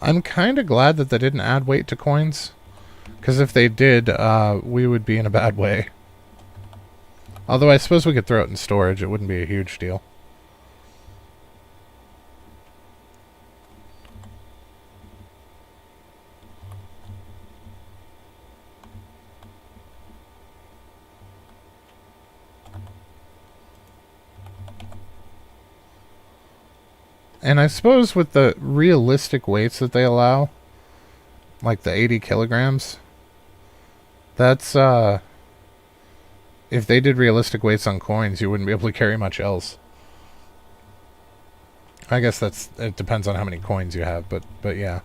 I'm kind of glad that they didn't add weight to coins, because if they did, we would be in a bad way. Although I suppose we could throw it in storage, it wouldn't be a huge deal. And I suppose with the realistic weights that they allow, like the 80 kilograms, that's, if they did realistic weights on coins, you wouldn't be able to carry much else. I guess it depends on how many coins you have, but yeah.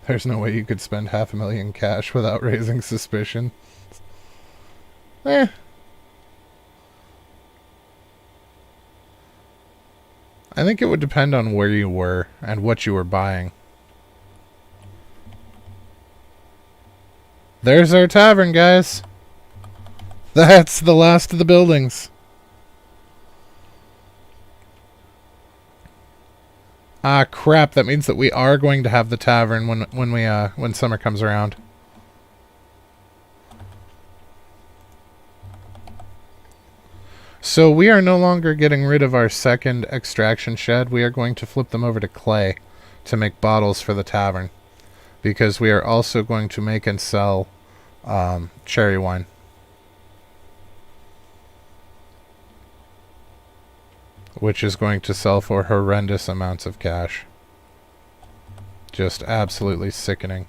There's no way you could spend $500,000 cash without raising suspicion. I think it would depend on where you were and what you were buying. There's our tavern, guys. That's the last of the buildings. Ah, crap. That means that we are going to have the tavern when summer comes around. So we are no longer getting rid of our second extraction shed. We are going to flip them over to clay to make bottles for the tavern, because we are also going to make and sell cherry wine. Which is going to sell for horrendous amounts of cash. Just absolutely sickening.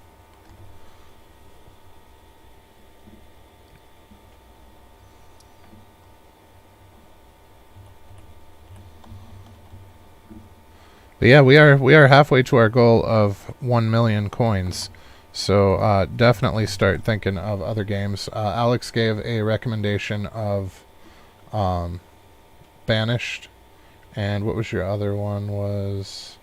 But yeah, we are halfway to our goal of 1 million coins. So definitely start thinking of other games. Alex gave a recommendation of Banished. And what was your other one? Was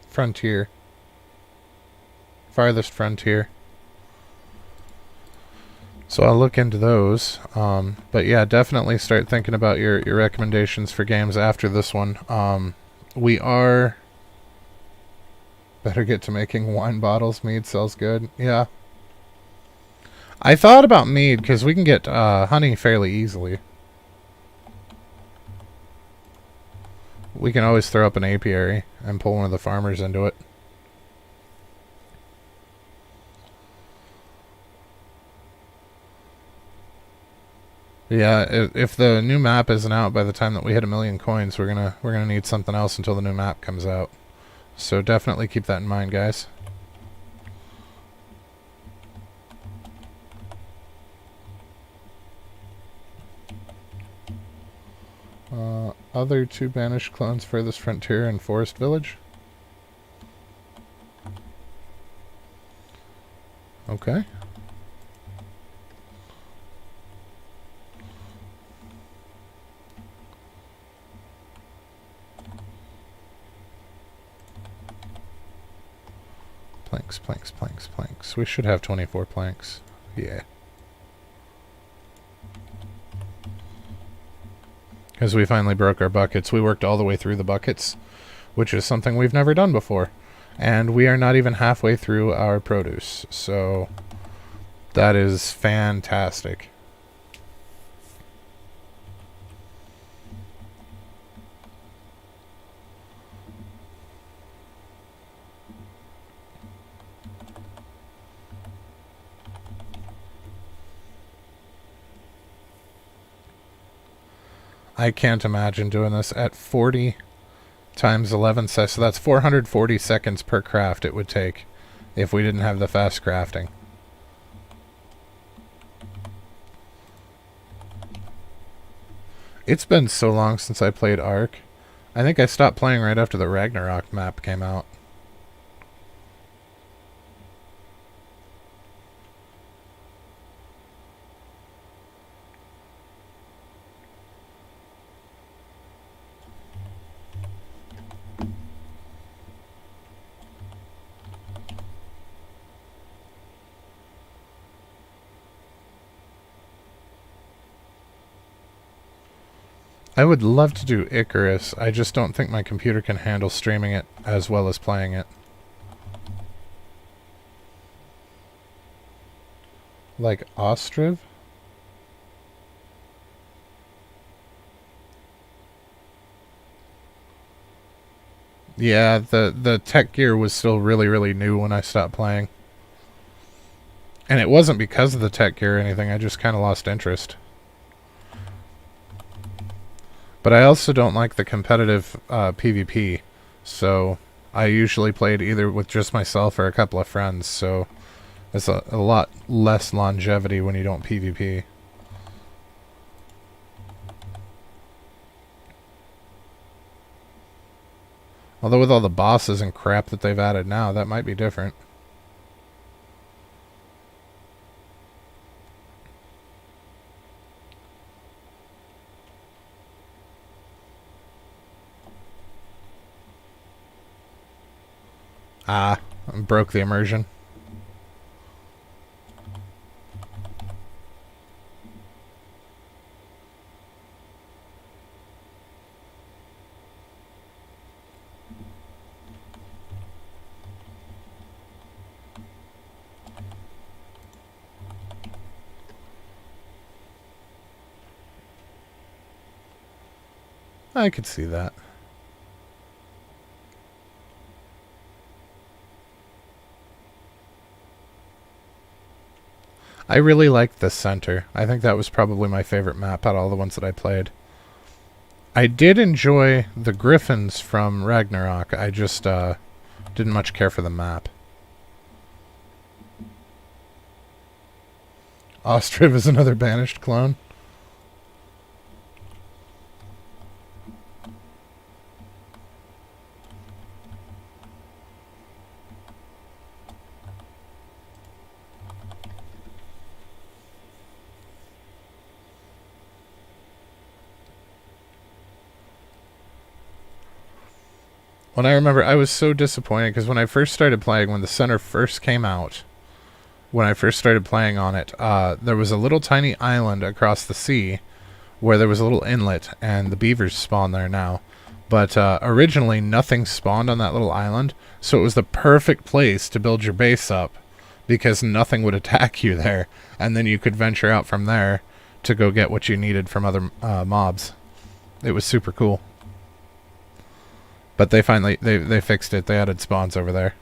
Frontier. Farthest Frontier. So I'll look into those. But yeah, definitely start thinking about your recommendations for games after this one. We are... Better get to making wine bottles. Mead sells good. Yeah. I thought about mead, because we can get honey fairly easily. We can always throw up an apiary and pull one of the farmers into it. Yeah, if the new map isn't out by the time that we hit 1 million coins, we're gonna need something else until the new map comes out. So definitely keep that in mind, guys. Other 2 banished clones furthest frontier and forest village. Okay. Planks, planks, planks, planks. We should have 24 planks. Yeah. Because we finally broke our buckets. We worked all the way through the buckets, which is something we've never done before. And we are not even halfway through our produce. So that is fantastic. I can't imagine doing this at 40 times 11 seconds. So that's 440 seconds per craft it would take if we didn't have the fast crafting. It's been so long since I played Ark. I think I stopped playing right after the Ragnarok map came out. I would love to do Icarus. I just don't think my computer can handle streaming it as well as playing it. Like Ostriv? Yeah, the tech gear was still really, really new when I stopped playing. And it wasn't because of the tech gear or anything, I just kind of lost interest. But I also don't like the competitive PvP, so I usually played either with just myself or a couple of friends, so it's a lot less longevity when you don't PvP. Although with all the bosses and crap that they've added now, that might be different. Ah, broke the immersion. I could see that. I really liked the center. I think that was probably my favorite map out of all the ones that I played. I did enjoy the griffins from Ragnarok. I just didn't much care for the map. Ostriv is another banished clone. When I remember, I was so disappointed because when I first started playing, when the center first came out, when I first started playing on it, there was a little tiny island across the sea where there was a little inlet, and the beavers spawn there now. But originally, nothing spawned on that little island, so it was the perfect place to build your base up because nothing would attack you there, and then you could venture out from there to go get what you needed from other mobs. It was super cool. But they finally, they fixed it. They added spawns over there.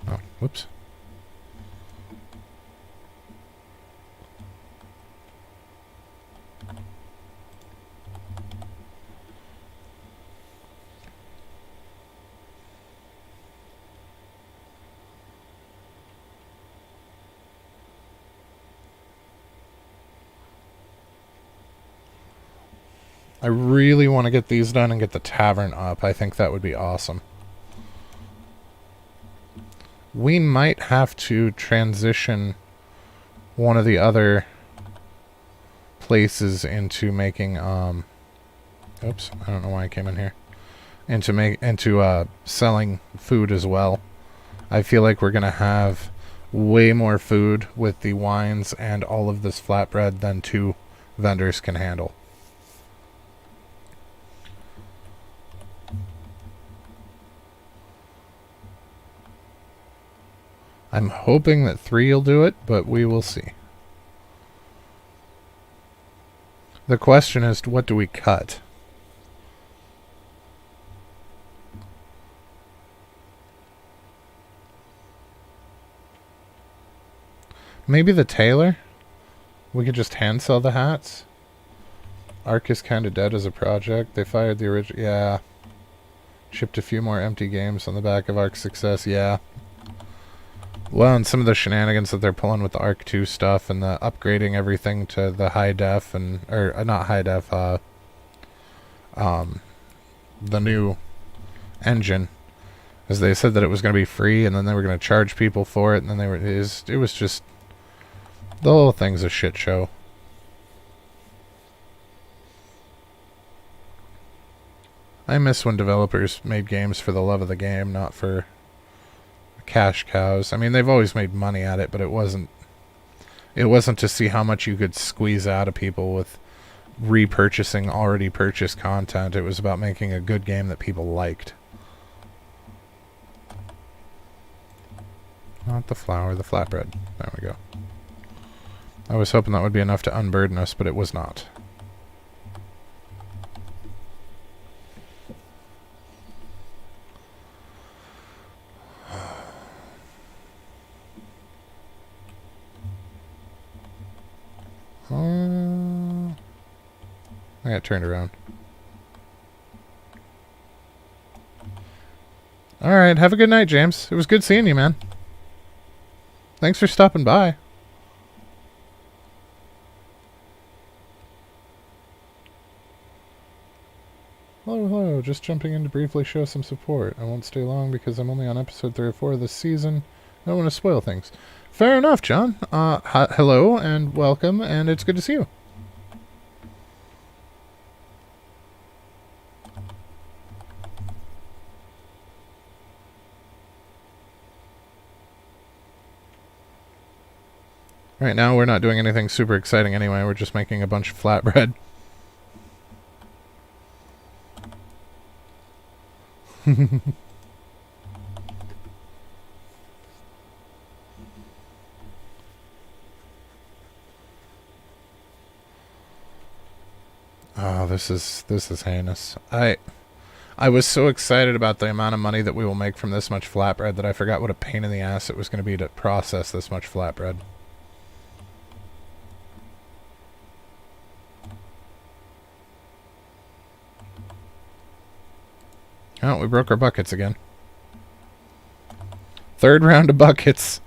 Oh, whoops. I really want to get these done and get the tavern up. I think that would be awesome. We might have to transition one of the other places into making, oops, I don't know why I came in here. Into selling food as well. I feel like we're going to have way more food with the wines and all of this flatbread than 2 vendors can handle. I'm hoping that 3 will do it, but we will see. The question is, what do we cut? Maybe the tailor? We could just hand sell the hats? Arc is kind of dead as a project. They fired the original... Yeah. Shipped a few more empty games on the back of Arc's success. Yeah. Well, and some of the shenanigans that they're pulling with the Arc 2 stuff and the upgrading everything to the high def and... Or, not high def, the new engine. As they said that it was going to be free, and then they were going to charge people for it, and then they were... It was just... The whole thing's a shit show. I miss when developers made games for the love of the game, not for cash cows. I mean, they've always made money at it, but it wasn't to see how much you could squeeze out of people with repurchasing already purchased content. It was about making a good game that people liked. Not the flour, the flatbread. There we go. I was hoping that would be enough to unburden us, but it was not. I got turned around. Alright, have a good night, James. It was good seeing you, man. Thanks for stopping by. Hello, just jumping in to briefly show some support. I won't stay long because I'm only on episode 3 or 4 of this season. I don't want to spoil things. Fair enough, John. Hello and welcome, and it's good to see you. Right now, we're not doing anything super exciting anyway. We're just making a bunch of flatbread. Oh, this is heinous. I was so excited about the amount of money that we will make from this much flatbread that I forgot what a pain in the ass it was going to be to process this much flatbread. Oh, we broke our buckets again. 3rd round of buckets.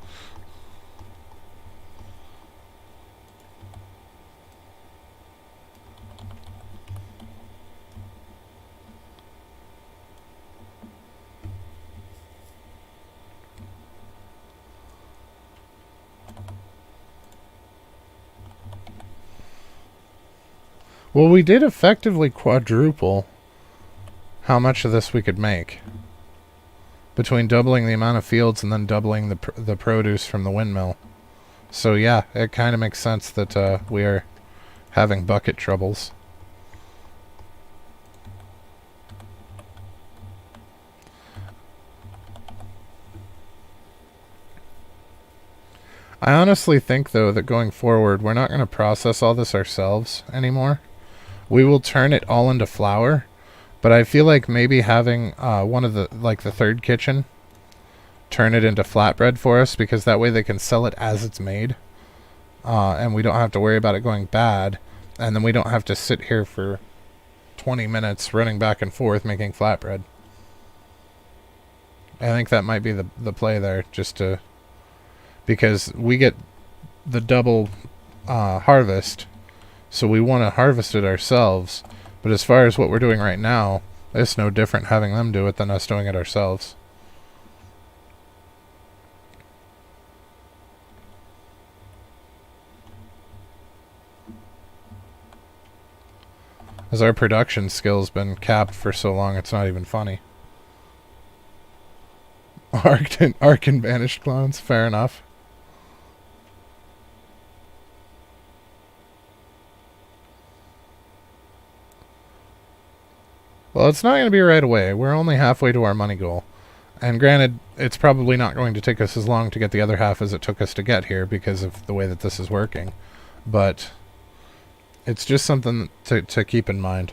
Well, we did effectively quadruple how much of this we could make. Between doubling the amount of fields and then doubling the produce from the windmill. So yeah, it kind of makes sense that we are having bucket troubles. I honestly think, though, that going forward, we're not going to process all this ourselves anymore. We will turn it all into flour. But I feel like maybe having one of the 3rd kitchen turn it into flatbread for us, because that way they can sell it as it's made. And we don't have to worry about it going bad. And then we don't have to sit here for 20 minutes running back and forth making flatbread. I think that might be the play there, just to... Because we get the double harvest, so we want to harvest it ourselves. But as far as what we're doing right now, it's no different having them do it than us doing it ourselves. As our production skill's been capped for so long, it's not even funny. Arc and banished clones, fair enough. Well, it's not going to be right away. We're only halfway to our money goal. And granted, it's probably not going to take us as long to get the other half as it took us to get here because of the way that this is working. But it's just something to keep in mind.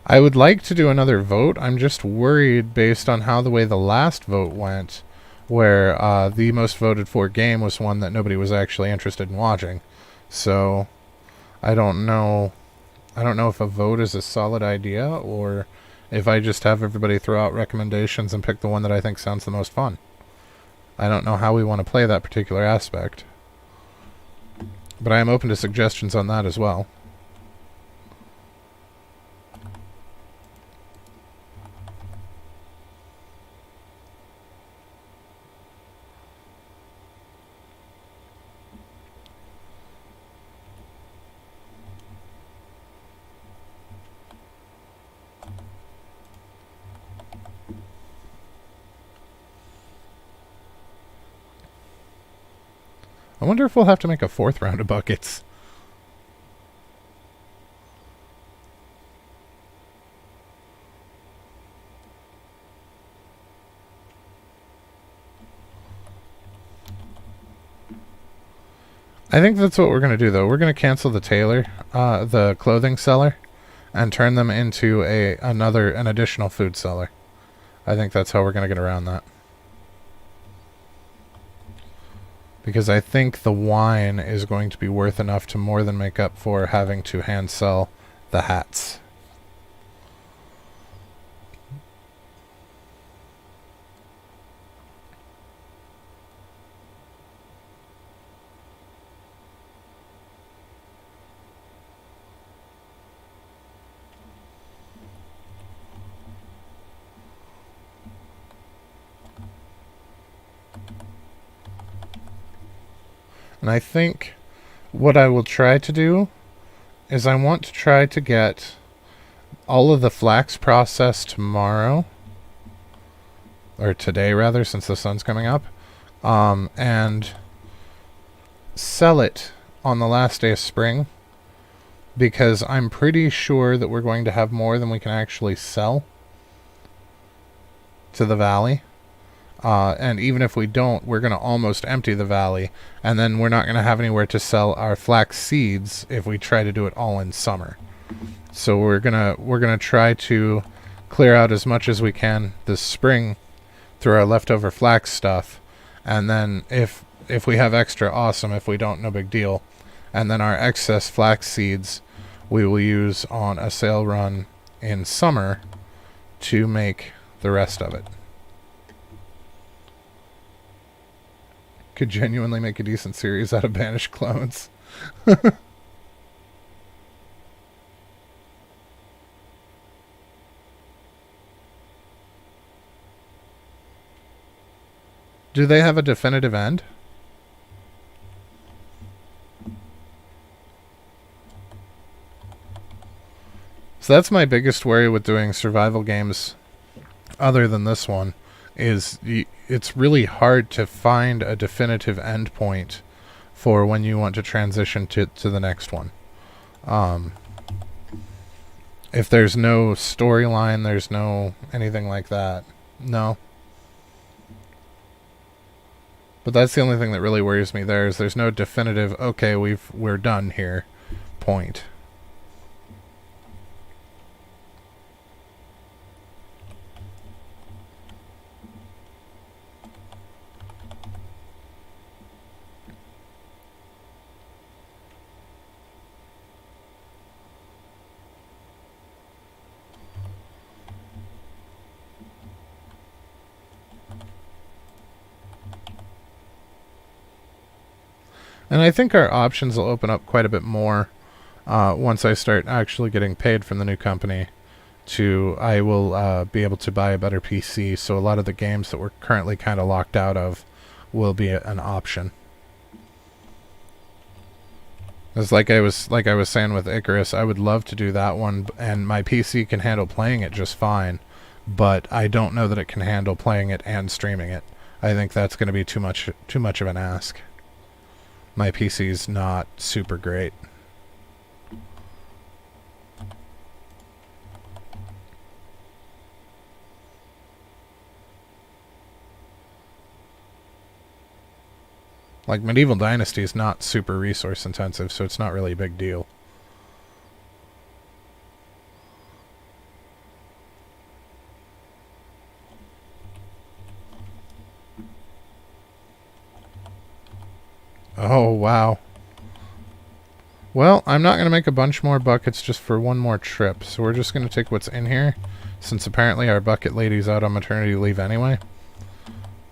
I would like to do another vote. I'm just worried based on how the way the last vote went, where the most voted for game was one that nobody was actually interested in watching. So I don't know if a vote is a solid idea or if I just have everybody throw out recommendations and pick the one that I think sounds the most fun. I don't know how we want to play that particular aspect. But I am open to suggestions on that as well. I wonder if we'll have to make a 4th round of buckets. I think that's what we're going to do, though. We're going to cancel the tailor, the clothing seller, and turn them into an additional food seller. I think that's how we're going to get around that. Because I think the wine is going to be worth enough to more than make up for having to hand sell the hats. And I think what I will try to do is I want to try to get all of the flax processed tomorrow, or today rather, since the sun's coming up, and sell it on the last day of spring, because I'm pretty sure that we're going to have more than we can actually sell to the valley. And even if we don't, we're going to almost empty the valley, and then we're not going to have anywhere to sell our flax seeds if we try to do it all in summer. So we're gonna try to clear out as much as we can this spring through our leftover flax stuff, and then if we have extra, awesome. If we don't, no big deal. And then our excess flax seeds we will use on a sale run in summer to make the rest of it. Could genuinely make a decent series out of banished clones. Do they have a definitive end? So that's my biggest worry with doing survival games other than this one, is it's really hard to find a definitive endpoint for when you want to transition to the next one. If there's no storyline, there's no anything like that. No. But that's the only thing that really worries me there, is there's no definitive, okay, we're done here point. And I think our options will open up quite a bit more once I start actually getting paid from the new company. I will be able to buy a better PC, so a lot of the games that we're currently kind of locked out of will be an option. It's like I was saying with Icarus, I would love to do that one, and my PC can handle playing it just fine, but I don't know that it can handle playing it and streaming it. I think that's going to be too much of an ask. My PC's not super great. Like, Medieval Dynasty is not super resource intensive, so it's not really a big deal. Oh, wow. Well, I'm not going to make a bunch more buckets just for one more trip, so we're just going to take what's in here, since apparently our bucket lady's out on maternity leave anyway.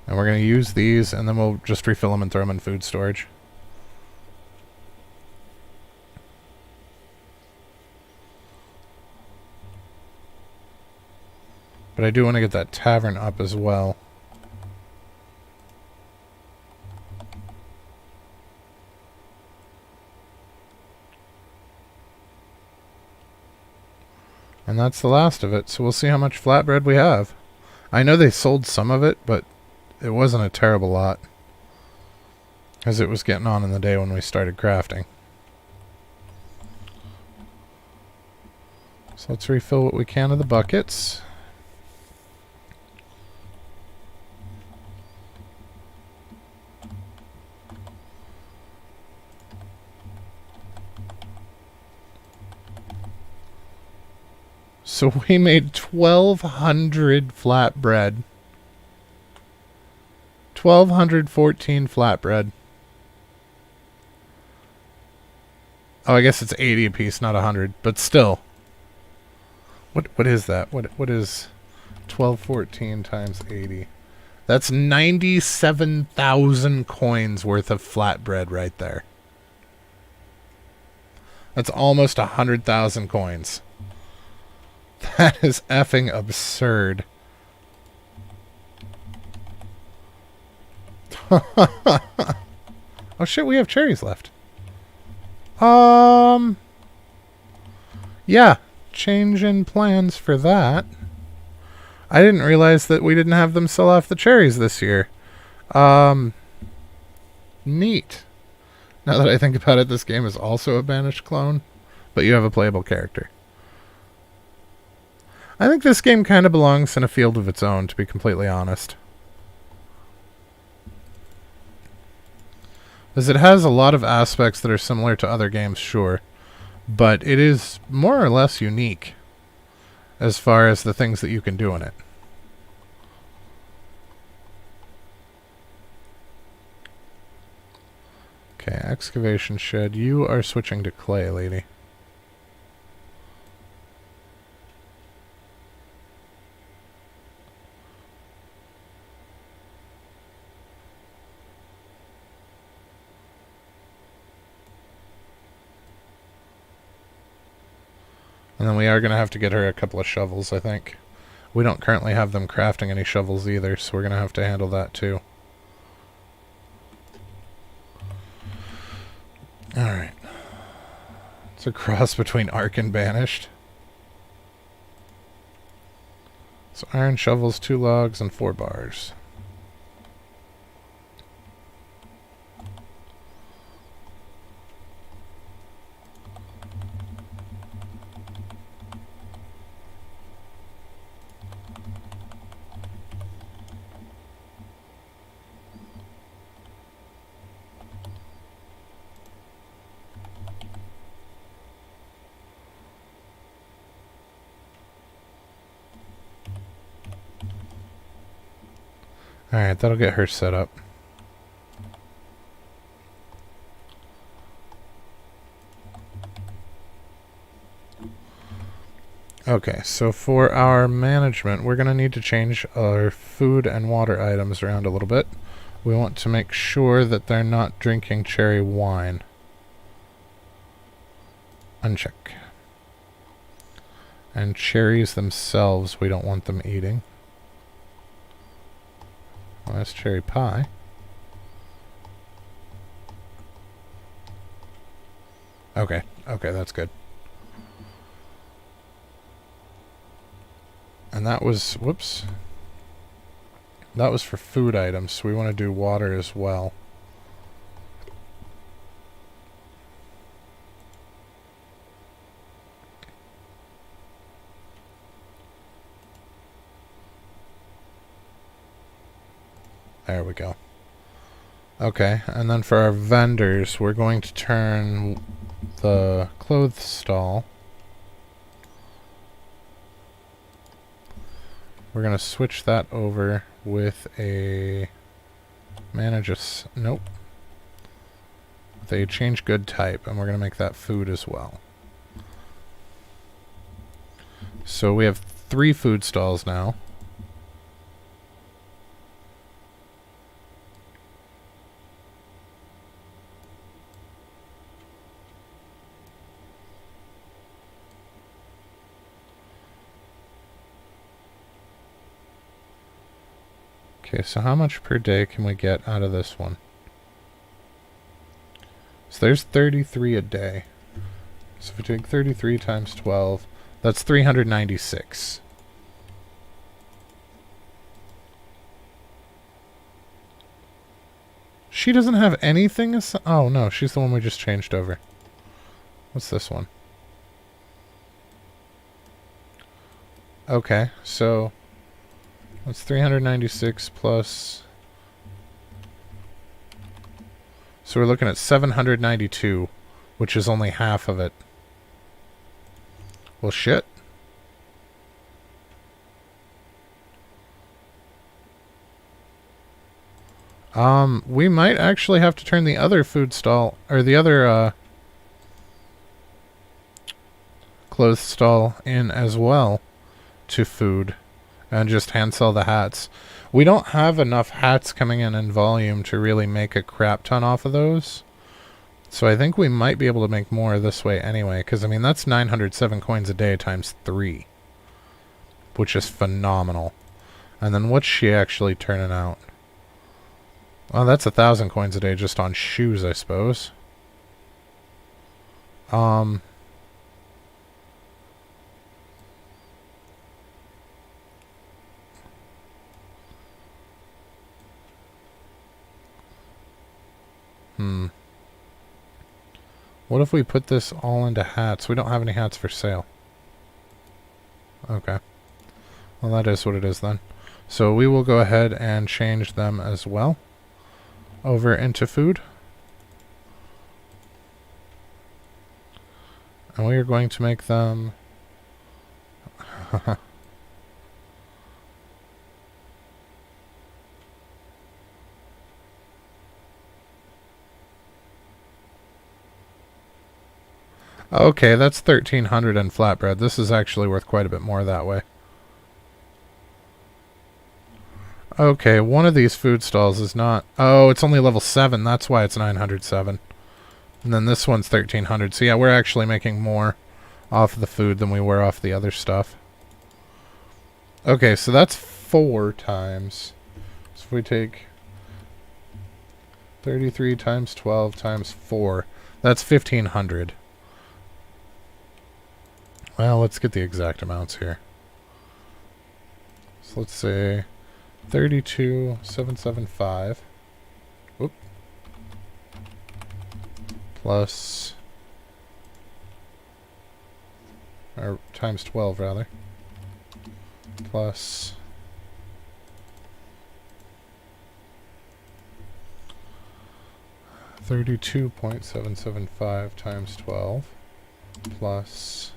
And we're going to use these, and then we'll just refill them and throw them in food storage. But I do want to get that tavern up as well. And that's the last of it, so we'll see how much flatbread we have. I know they sold some of it, but it wasn't a terrible lot, as it was getting on in the day when we started crafting. So let's refill what we can of the buckets. So we made 1,200 flatbread. 1,214 flatbread. Oh, I guess it's 80 a piece, not 100, but still. What is that? What is 1,214 times 80? That's 97,000 coins worth of flatbread right there. That's almost 100,000 coins. That is effing absurd. Oh shit, we have cherries left. Yeah, change in plans for that. I didn't realize that we didn't have them sell off the cherries this year. Neat. Now that I think about it, this game is also a banished clone, but you have a playable character. I think this game kind of belongs in a field of its own, to be completely honest. As it has a lot of aspects that are similar to other games, sure, but it is more or less unique as far as the things that you can do in it. Okay, excavation shed. You are switching to clay, lady. And then we are going to have to get her a couple of shovels, I think. We don't currently have them crafting any shovels either, so we're going to have to handle that too. Alright. It's a cross between Ark and Banished. So iron shovels, 2 logs, and 4 bars. Alright, that'll get her set up. Okay, so for our management, we're going to need to change our food and water items around a little bit. we want to make sure that they're not drinking cherry wine. Uncheck. And cherries themselves, we don't want them eating. Well, that's cherry pie. Okay, that's good. And that was, whoops. That was for food items, so we want to do water as well. There we go. Okay, and then for our vendors, we're going to turn the clothes stall. We're going to switch that over with a nope. With a change good type, and we're going to make that food as well. So we have 3 food stalls now. Okay, so how much per day can we get out of this one? So there's 33 a day. So if we take 33 times 12, that's 396. She doesn't have anything. Oh no, she's the one we just changed over. What's this one? Okay, so that's 396 plus. So we're looking at 792, which is only half of it. Well, shit. We might actually have to turn the other food stall, or the other, clothes stall in as well to food, and just hand sell the hats. We don't have enough hats coming in volume to really make a crap ton off of those. So I think we might be able to make more this way anyway, because, I mean, that's 907 coins a day times 3, which is phenomenal. And then what's she actually turning out? Well, that's 1,000 coins a day just on shoes, I suppose. What if we put this all into hats? We don't have any hats for sale. Okay. Well, that is what it is then. So we will go ahead and change them as well over into food. And we are going to make them... Okay, that's 1,300 in flatbread. This is actually worth quite a bit more that way. Okay, one of these food stalls is not... Oh, it's only level 7. That's why it's 907. And then this one's 1,300. So yeah, we're actually making more off of the food than we were off the other stuff. Okay, so that's 4 times. So if we take 33 times 12 times 4, that's 1,500. Well, let's get the exact amounts here. So let's say 32,775. Whoop. Plus, or times 12 rather. Plus 32.775 times 12 plus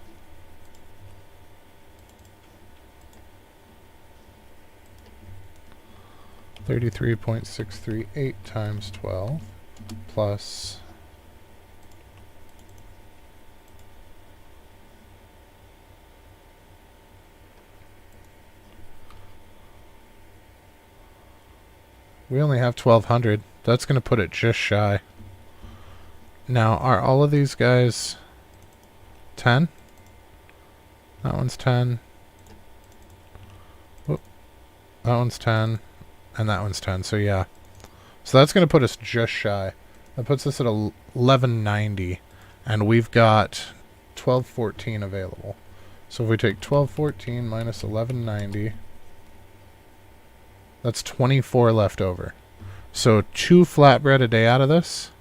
33.638 times 12 plus We only have 1,200. That's going to put it just shy. Now, are all of these guys 10? That one's 10. Whoop. That one's 10. And that one's 10. So, yeah. So that's going to put us just shy. That puts us at 1190. And we've got 1214 available. So if we take 1214 minus 1190, that's 24 left over. So 2 flatbread a day out of this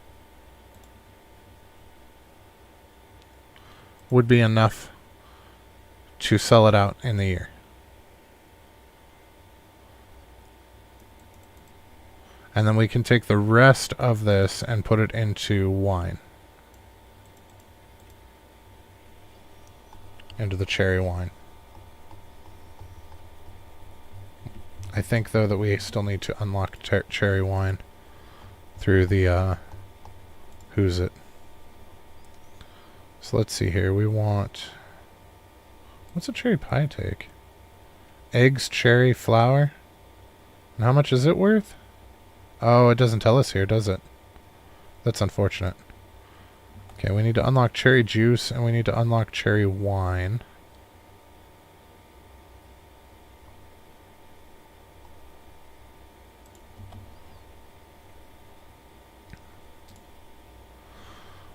would be enough to sell it out in the year. And then we can take the rest of this and put it into wine. Into the cherry wine. I think, though, that we still need to unlock cherry wine through the, who's it? So let's see here. We want... What's a cherry pie take? Eggs, cherry, flour. And how much is it worth? Oh, it doesn't tell us here, does it? That's unfortunate. Okay, we need to unlock cherry juice, and we need to unlock cherry wine.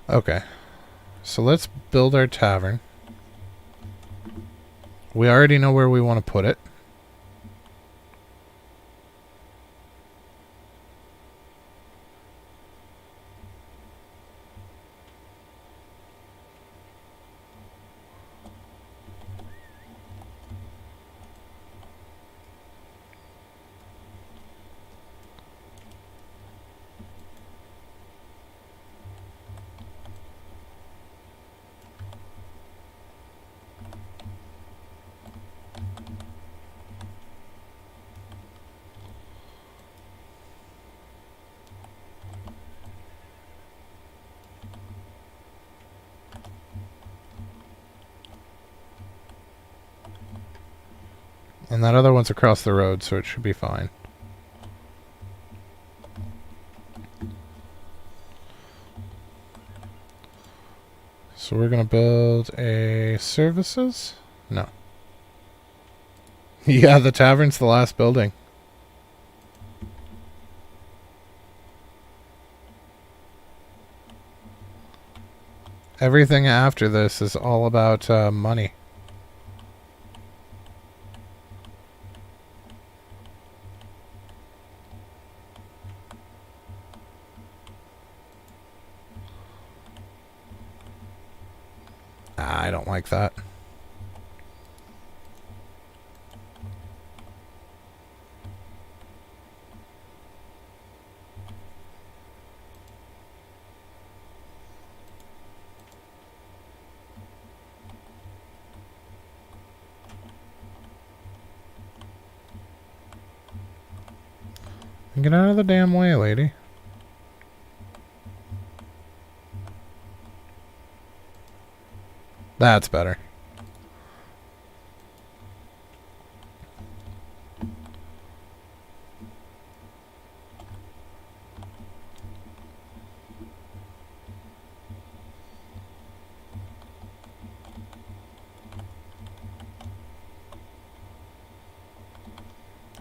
Okay. So let's build our tavern. We already know where we want to put it. And that other one's across the road, so it should be fine. So we're going to build a services? No. Yeah, the tavern's the last building. Everything after this is all about money. I don't like that. Get out of the damn way, lady. That's better.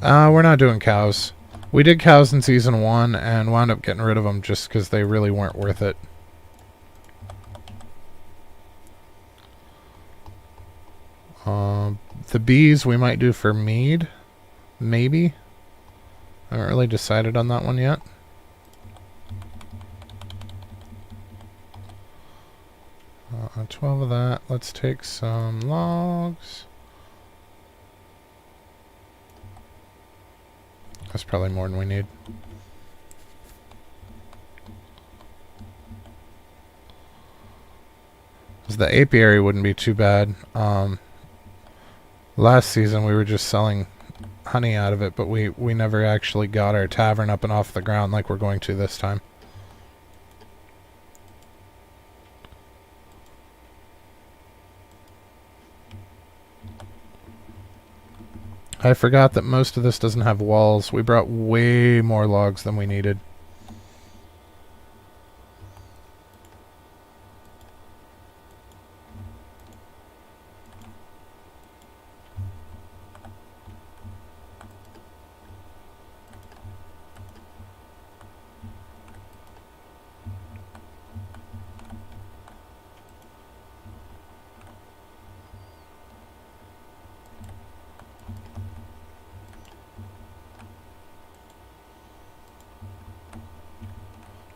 We're not doing cows. We did cows in Season 1 and wound up getting rid of them just because they really weren't worth it. The bees we might do for mead. Maybe. I haven't really decided on that one yet. Uh, 12 of that. Let's take some logs. That's probably more than we need. The apiary wouldn't be too bad. Last season we were just selling honey out of it, but we never actually got our tavern up and off the ground like we're going to this time. I forgot that most of this doesn't have walls. We brought way more logs than we needed.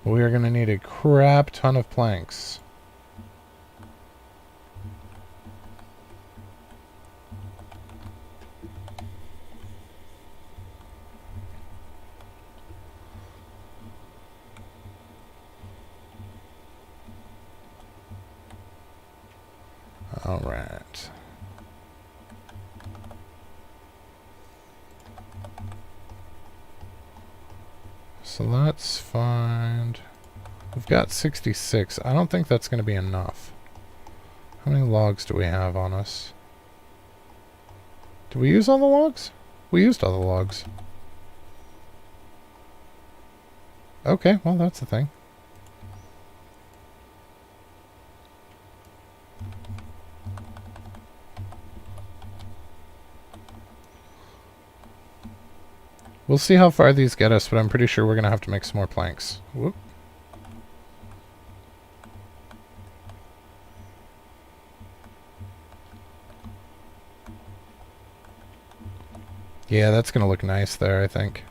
We are going to need a crap ton of planks. All right. So let's find... We've got 66. I don't think that's going to be enough. How many logs do we have on us? Did we use all the logs? We used all the logs. Okay, well that's the thing. We'll see how far these get us, but I'm pretty sure we're going to have to make some more planks. Whoop. Yeah, that's going to look nice there, I think.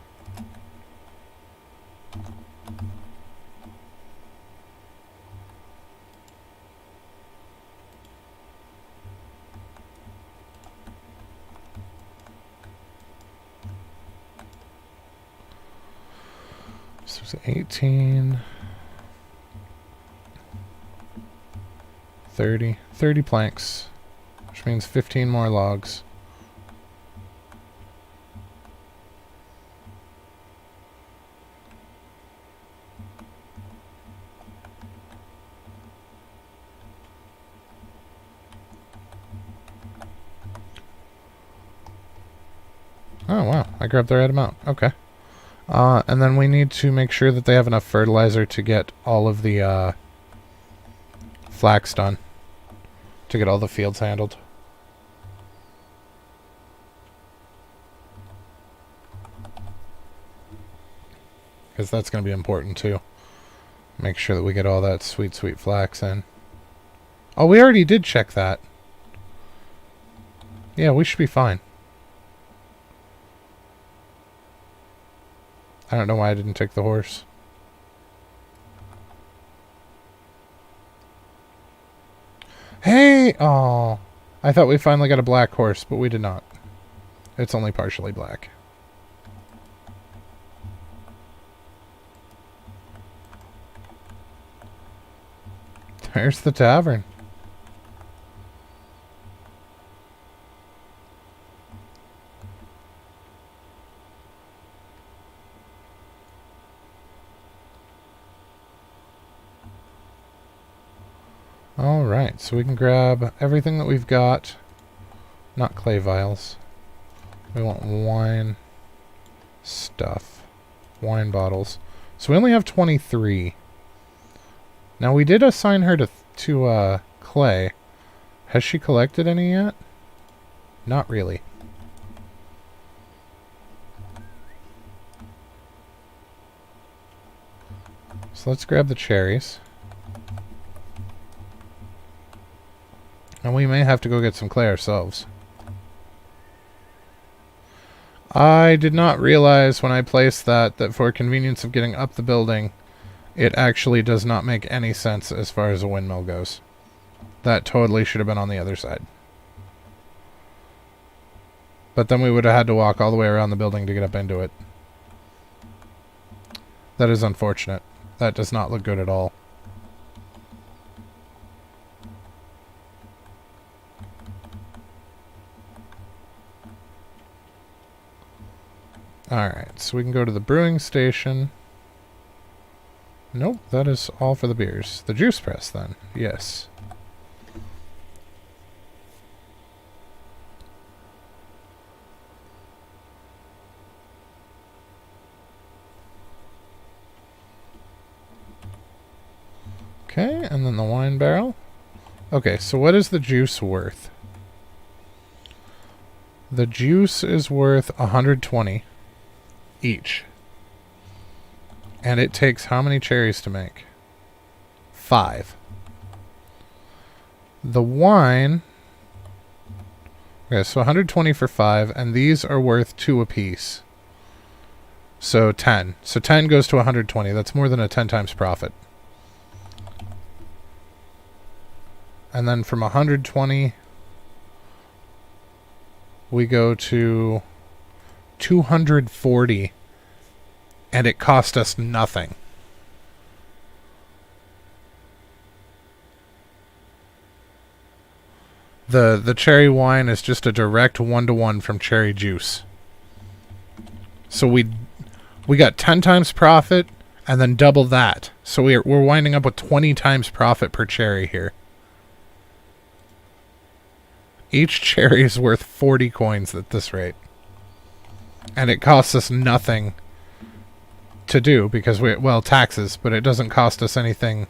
So it's 18, 30 planks, which means 15 more logs. Oh, wow. I grabbed the right amount. Okay. And then we need to make sure that they have enough fertilizer to get all of the flax done. To get all the fields handled. Because that's going to be important too. Make sure that we get all that sweet, sweet flax in. Oh, we already did check that. Yeah, we should be fine. I don't know why I didn't take the horse. Hey! Oh, I thought we finally got a black horse, but we did not. It's only partially black. There's the tavern. Alright, so we can grab everything that we've got. Not clay vials. We want wine stuff. Wine bottles. So we only have 23. Now we did assign her to clay. Has she collected any yet? Not really. So let's grab the cherries. And we may have to go get some clay ourselves. I did not realize when I placed that for convenience of getting up the building, it actually does not make any sense as far as a windmill goes. That totally should have been on the other side. But then we would have had to walk all the way around the building to get up into it. That is unfortunate. That does not look good at all. Alright, so we can go to the brewing station. Nope, that is all for the beers. The juice press, then. Yes. Okay, and then the wine barrel. Okay, so what is the juice worth? The juice is worth 120 each. And it takes how many cherries to make? 5. The wine... Okay, so 120 for 5, and these are worth 2 apiece. So 10. So 10 goes to 120. That's more than a 10 times profit. And then from 120, we go to 240, and it cost us nothing. The cherry wine is just a direct 1-to-1 from cherry juice. So we got 10 times profit and then double that. So we're winding up with 20 times profit per cherry here. Each cherry is worth 40 coins at this rate. And it costs us nothing to do because taxes, but it doesn't cost us anything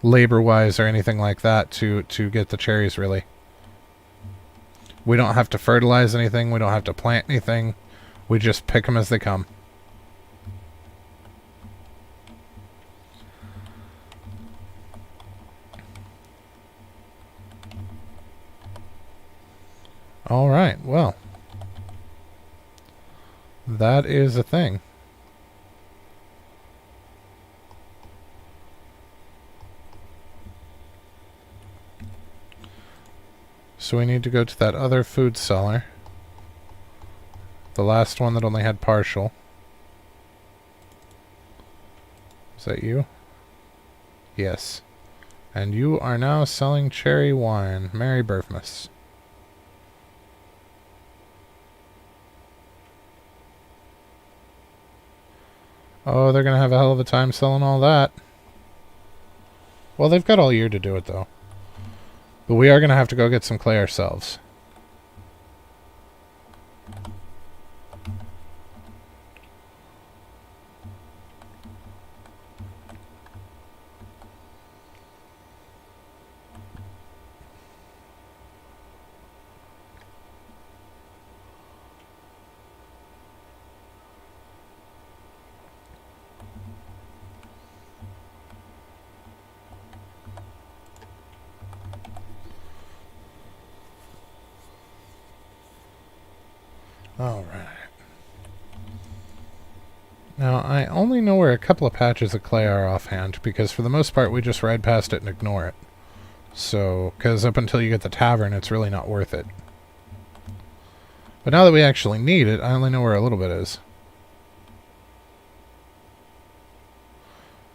labor-wise or anything like that to get the cherries, really. We don't have to fertilize anything. We don't have to plant anything. We just pick them as they come. All right, well, that is a thing. So we need to go to that other food seller. The last one that only had partial. Is that you? Yes. And you are now selling cherry wine. Merry Birthmas. Oh, they're going to have a hell of a time selling all that. Well, they've got all year to do it, though. But we are going to have to go get some clay ourselves. Alright. Now, I only know where a couple of patches of clay are offhand, because for the most part we just ride past it and ignore it. So, because up until you get the tavern, it's really not worth it. But now that we actually need it, I only know where a little bit is.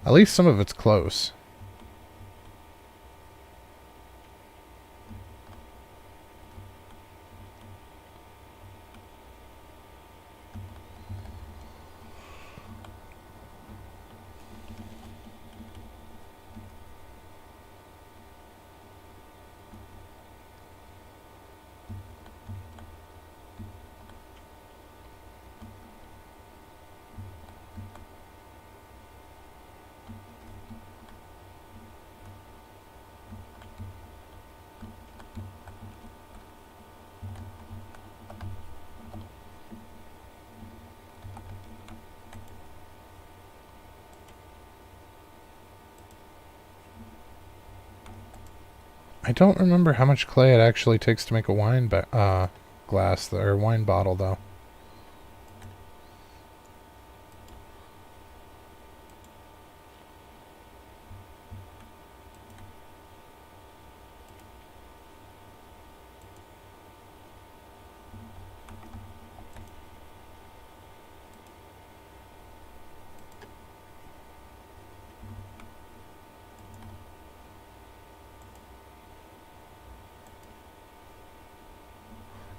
At least some of it's close. I don't remember how much clay it actually takes to make a wine glass, or wine bottle, though.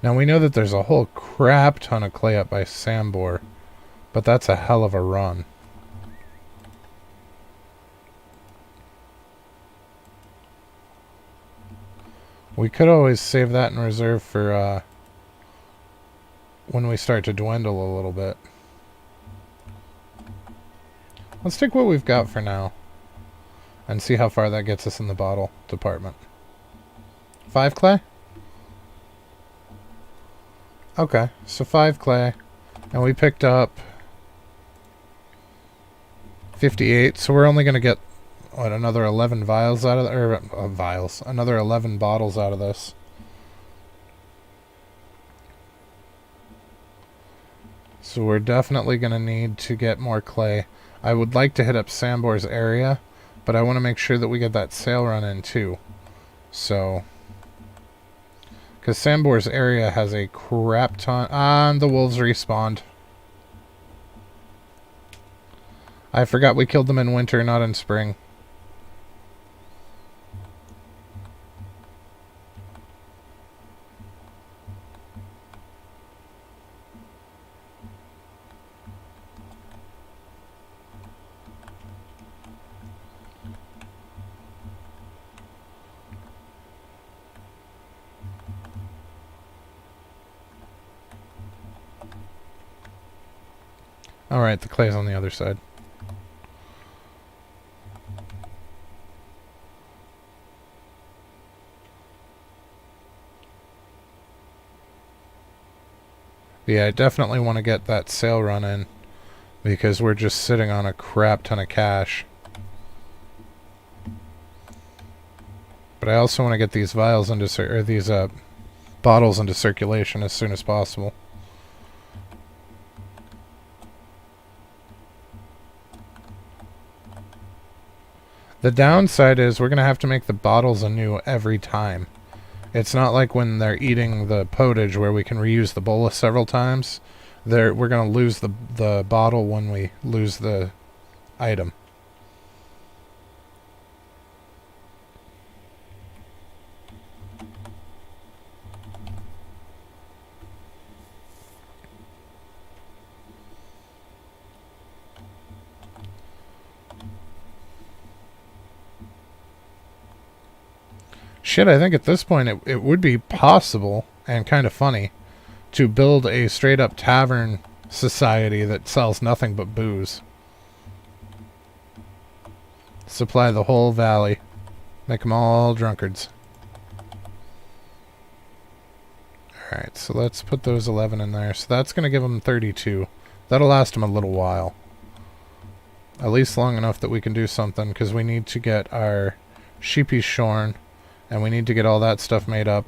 Now we know that there's a whole crap ton of clay up by Sambor, but that's a hell of a run. We could always save that in reserve for when we start to dwindle a little bit. Let's take what we've got for now. and see how far that gets us in the bottle department. 5 clay? Okay, so 5 clay. And we picked up 58, so we're only going to get, what, another 11 vials out of, another 11 bottles out of this. So we're definitely going to need to get more clay. I would like to hit up Sambor's area, but I want to make sure that we get that sale run in too. So, because Sambor's area has a crap ton. The wolves respawned. I forgot we killed them in winter, not in spring. Alright, the clay's on the other side. Yeah, I definitely want to get that sale run in, because we're just sitting on a crap ton of cash. But I also want to get these vials into these bottles into circulation as soon as possible. The downside is we're going to have to make the bottles anew every time. It's not like when they're eating the potage where we can reuse the bolus several times. We're going to lose the bottle when we lose the item. Shit, I think at this point it would be possible, and kind of funny, to build a straight-up tavern society that sells nothing but booze. Supply the whole valley. Make them all drunkards. Alright, so let's put those 11 in there. So that's going to give them 32. That'll last them a little while. At least long enough that we can do something, because we need to get our sheepies shorn. And we need to get all that stuff made up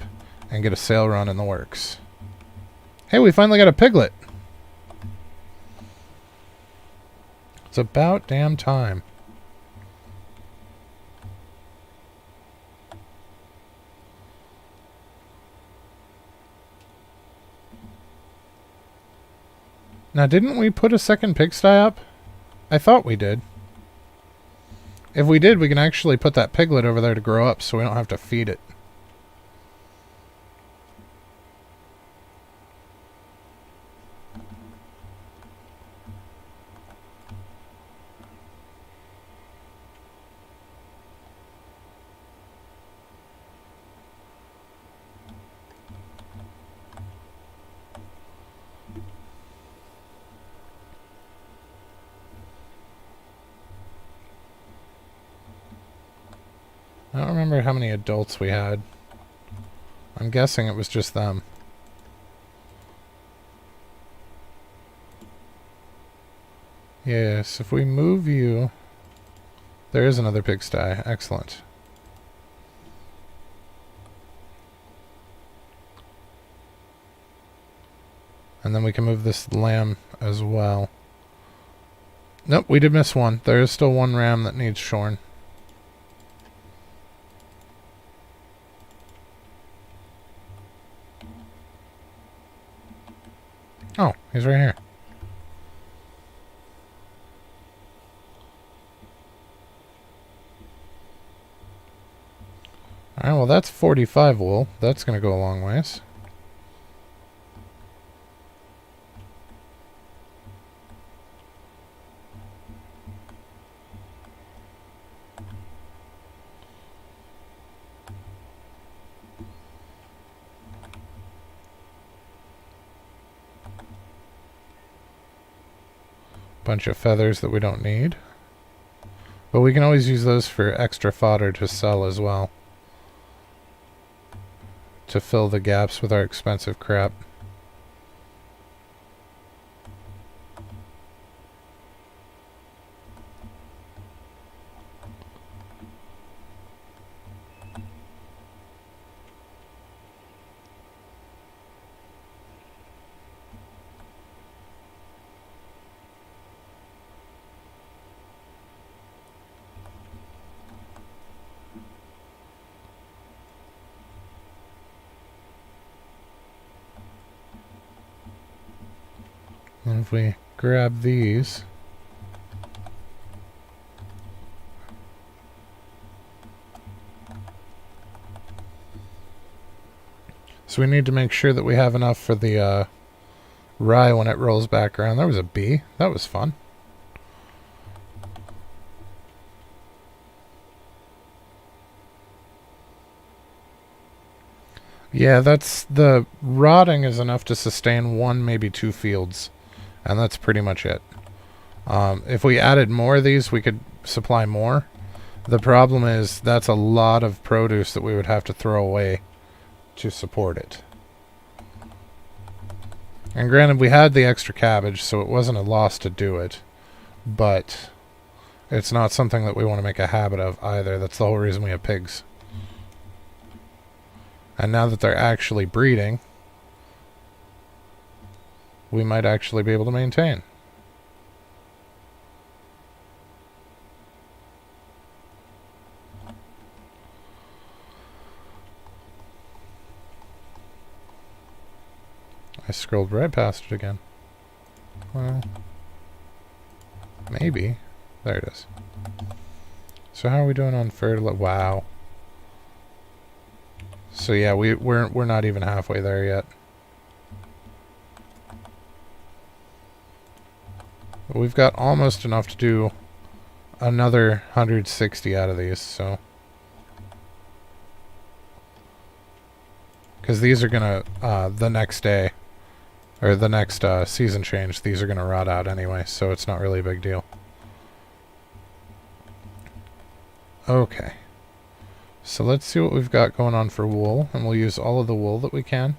and get a sale run in the works. Hey, we finally got a piglet! It's about damn time. Now, didn't we put a second pigsty up? I thought we did. If we did, we can actually put that piglet over there to grow up so we don't have to feed it. I don't remember how many adults we had. I'm guessing it was just them. Yes, if we move you... There is another pigsty. Excellent. And then we can move this lamb as well. Nope, we did miss one. There is still one ram that needs shorn. Oh, he's right here. Alright, well that's 45 wool. That's going to go a long ways. Bunch of feathers that we don't need. But we can always use those for extra fodder to sell as well, to fill the gaps with our expensive crap. And if we grab these, so we need to make sure that we have enough for the rye when it rolls back around. There was a bee. That was fun. Yeah, that's the rotting is enough to sustain 1, maybe 2 fields. And that's pretty much it. If we added more of these, we could supply more. The problem is that's a lot of produce that we would have to throw away to support it. And granted, we had the extra cabbage, so it wasn't a loss to do it. But it's not something that we want to make a habit of either. That's the whole reason we have pigs. And now that they're actually breeding, we might actually be able to maintain. I scrolled right past it again. Well, maybe. There it is. So how are we doing on fertilizer? Wow. So yeah, we're not even halfway there yet. But we've got almost enough to do another 160 out of these, so. Because these are gonna, the next day, or the next season change, these are gonna rot out anyway, so it's not really a big deal. Okay. So let's see what we've got going on for wool, and we'll use all of the wool that we can.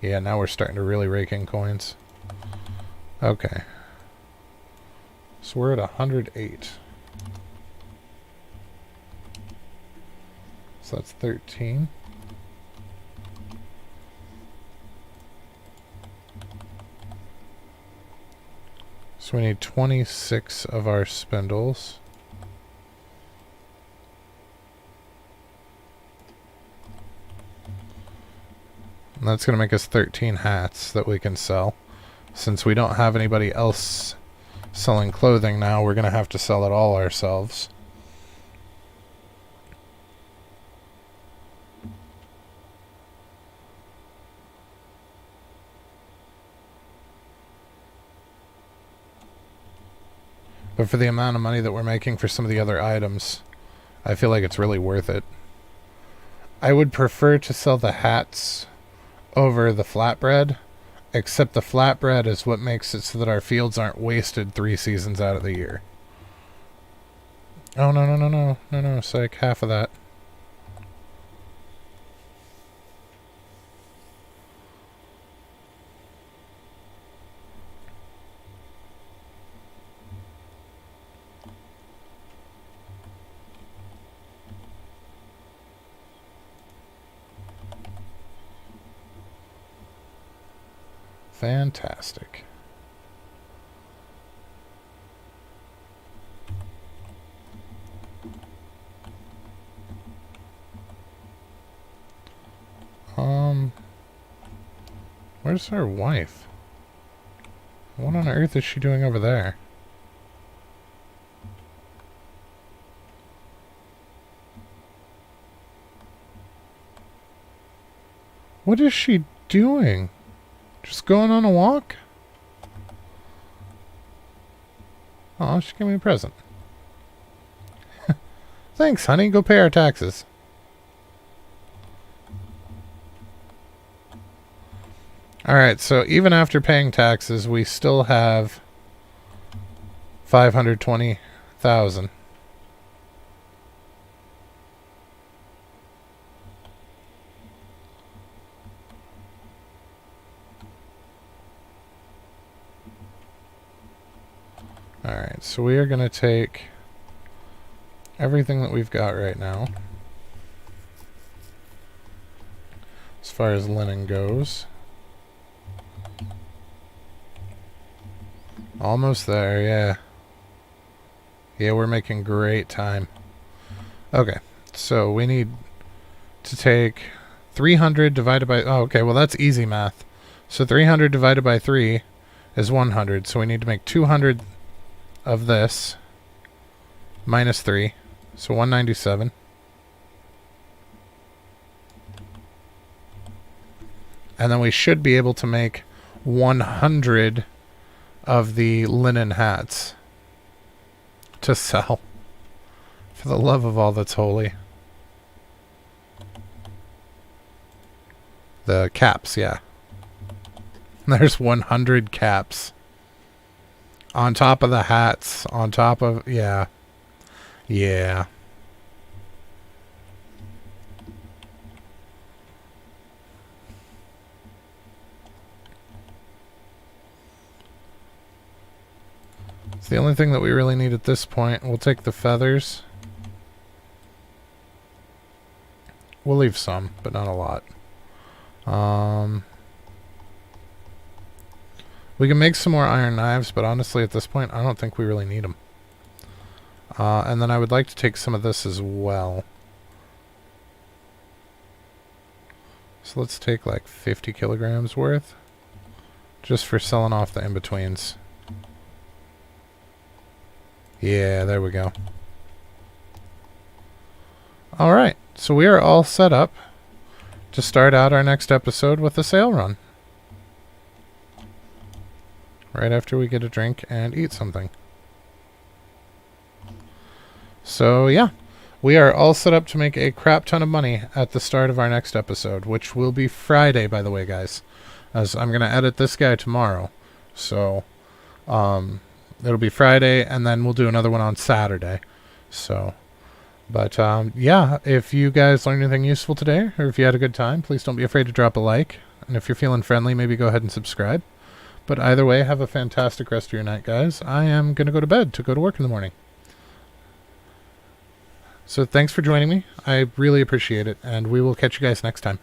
Yeah, now we're starting to really rake in coins. Okay. So we're at 108. So that's 13. So we need 26 of our spindles. And that's going to make us 13 hats that we can sell. Since we don't have anybody else selling clothing now, we're going to have to sell it all ourselves. But for the amount of money that we're making for some of the other items, I feel like it's really worth it. I would prefer to sell the hats over the flatbread, except the flatbread is what makes it so that our fields aren't wasted 3 seasons out of the year. Oh, no, psych, half of that. Fantastic. Where's our wife? What on earth is she doing over there? What is she doing? Just going on a walk? Oh, she gave me a present. Thanks, honey. Go pay our taxes. Alright, so even after paying taxes, we still have $520,000 1,000. Alright, so we are going to take everything that we've got right now, as far as linen goes. Almost there, yeah. Yeah, we're making great time. Okay, so we need to take 300 divided by... Oh, okay, well that's easy math. So 300 divided by 3 is 100, so we need to make 200 of this minus 3, so 197. And then we should be able to make 100 of the linen hats to sell. For the love of all that's holy. The caps, yeah. There's 100 caps. On top of the hats, on top of... Yeah. Yeah. It's the only thing that we really need at this point. We'll take the feathers. We'll leave some, but not a lot. We can make some more iron knives, but honestly at this point I don't think we really need them. And then I would like to take some of this as well. So let's take like 50 kilograms worth, just for selling off the in-betweens. Yeah, there we go. Alright, so we are all set up to start out our next episode with a sale run. Right after we get a drink and eat something. So yeah, we are all set up to make a crap ton of money at the start of our next episode, which will be Friday, by the way, guys. As I'm going to edit this guy tomorrow. So, it'll be Friday, and then we'll do another one on Saturday. So, but yeah, if you guys learned anything useful today, or if you had a good time, please don't be afraid to drop a like. And if you're feeling friendly, maybe go ahead and subscribe. But either way, have a fantastic rest of your night, guys. I am going to go to bed to go to work in the morning. So thanks for joining me. I really appreciate it, and we will catch you guys next time.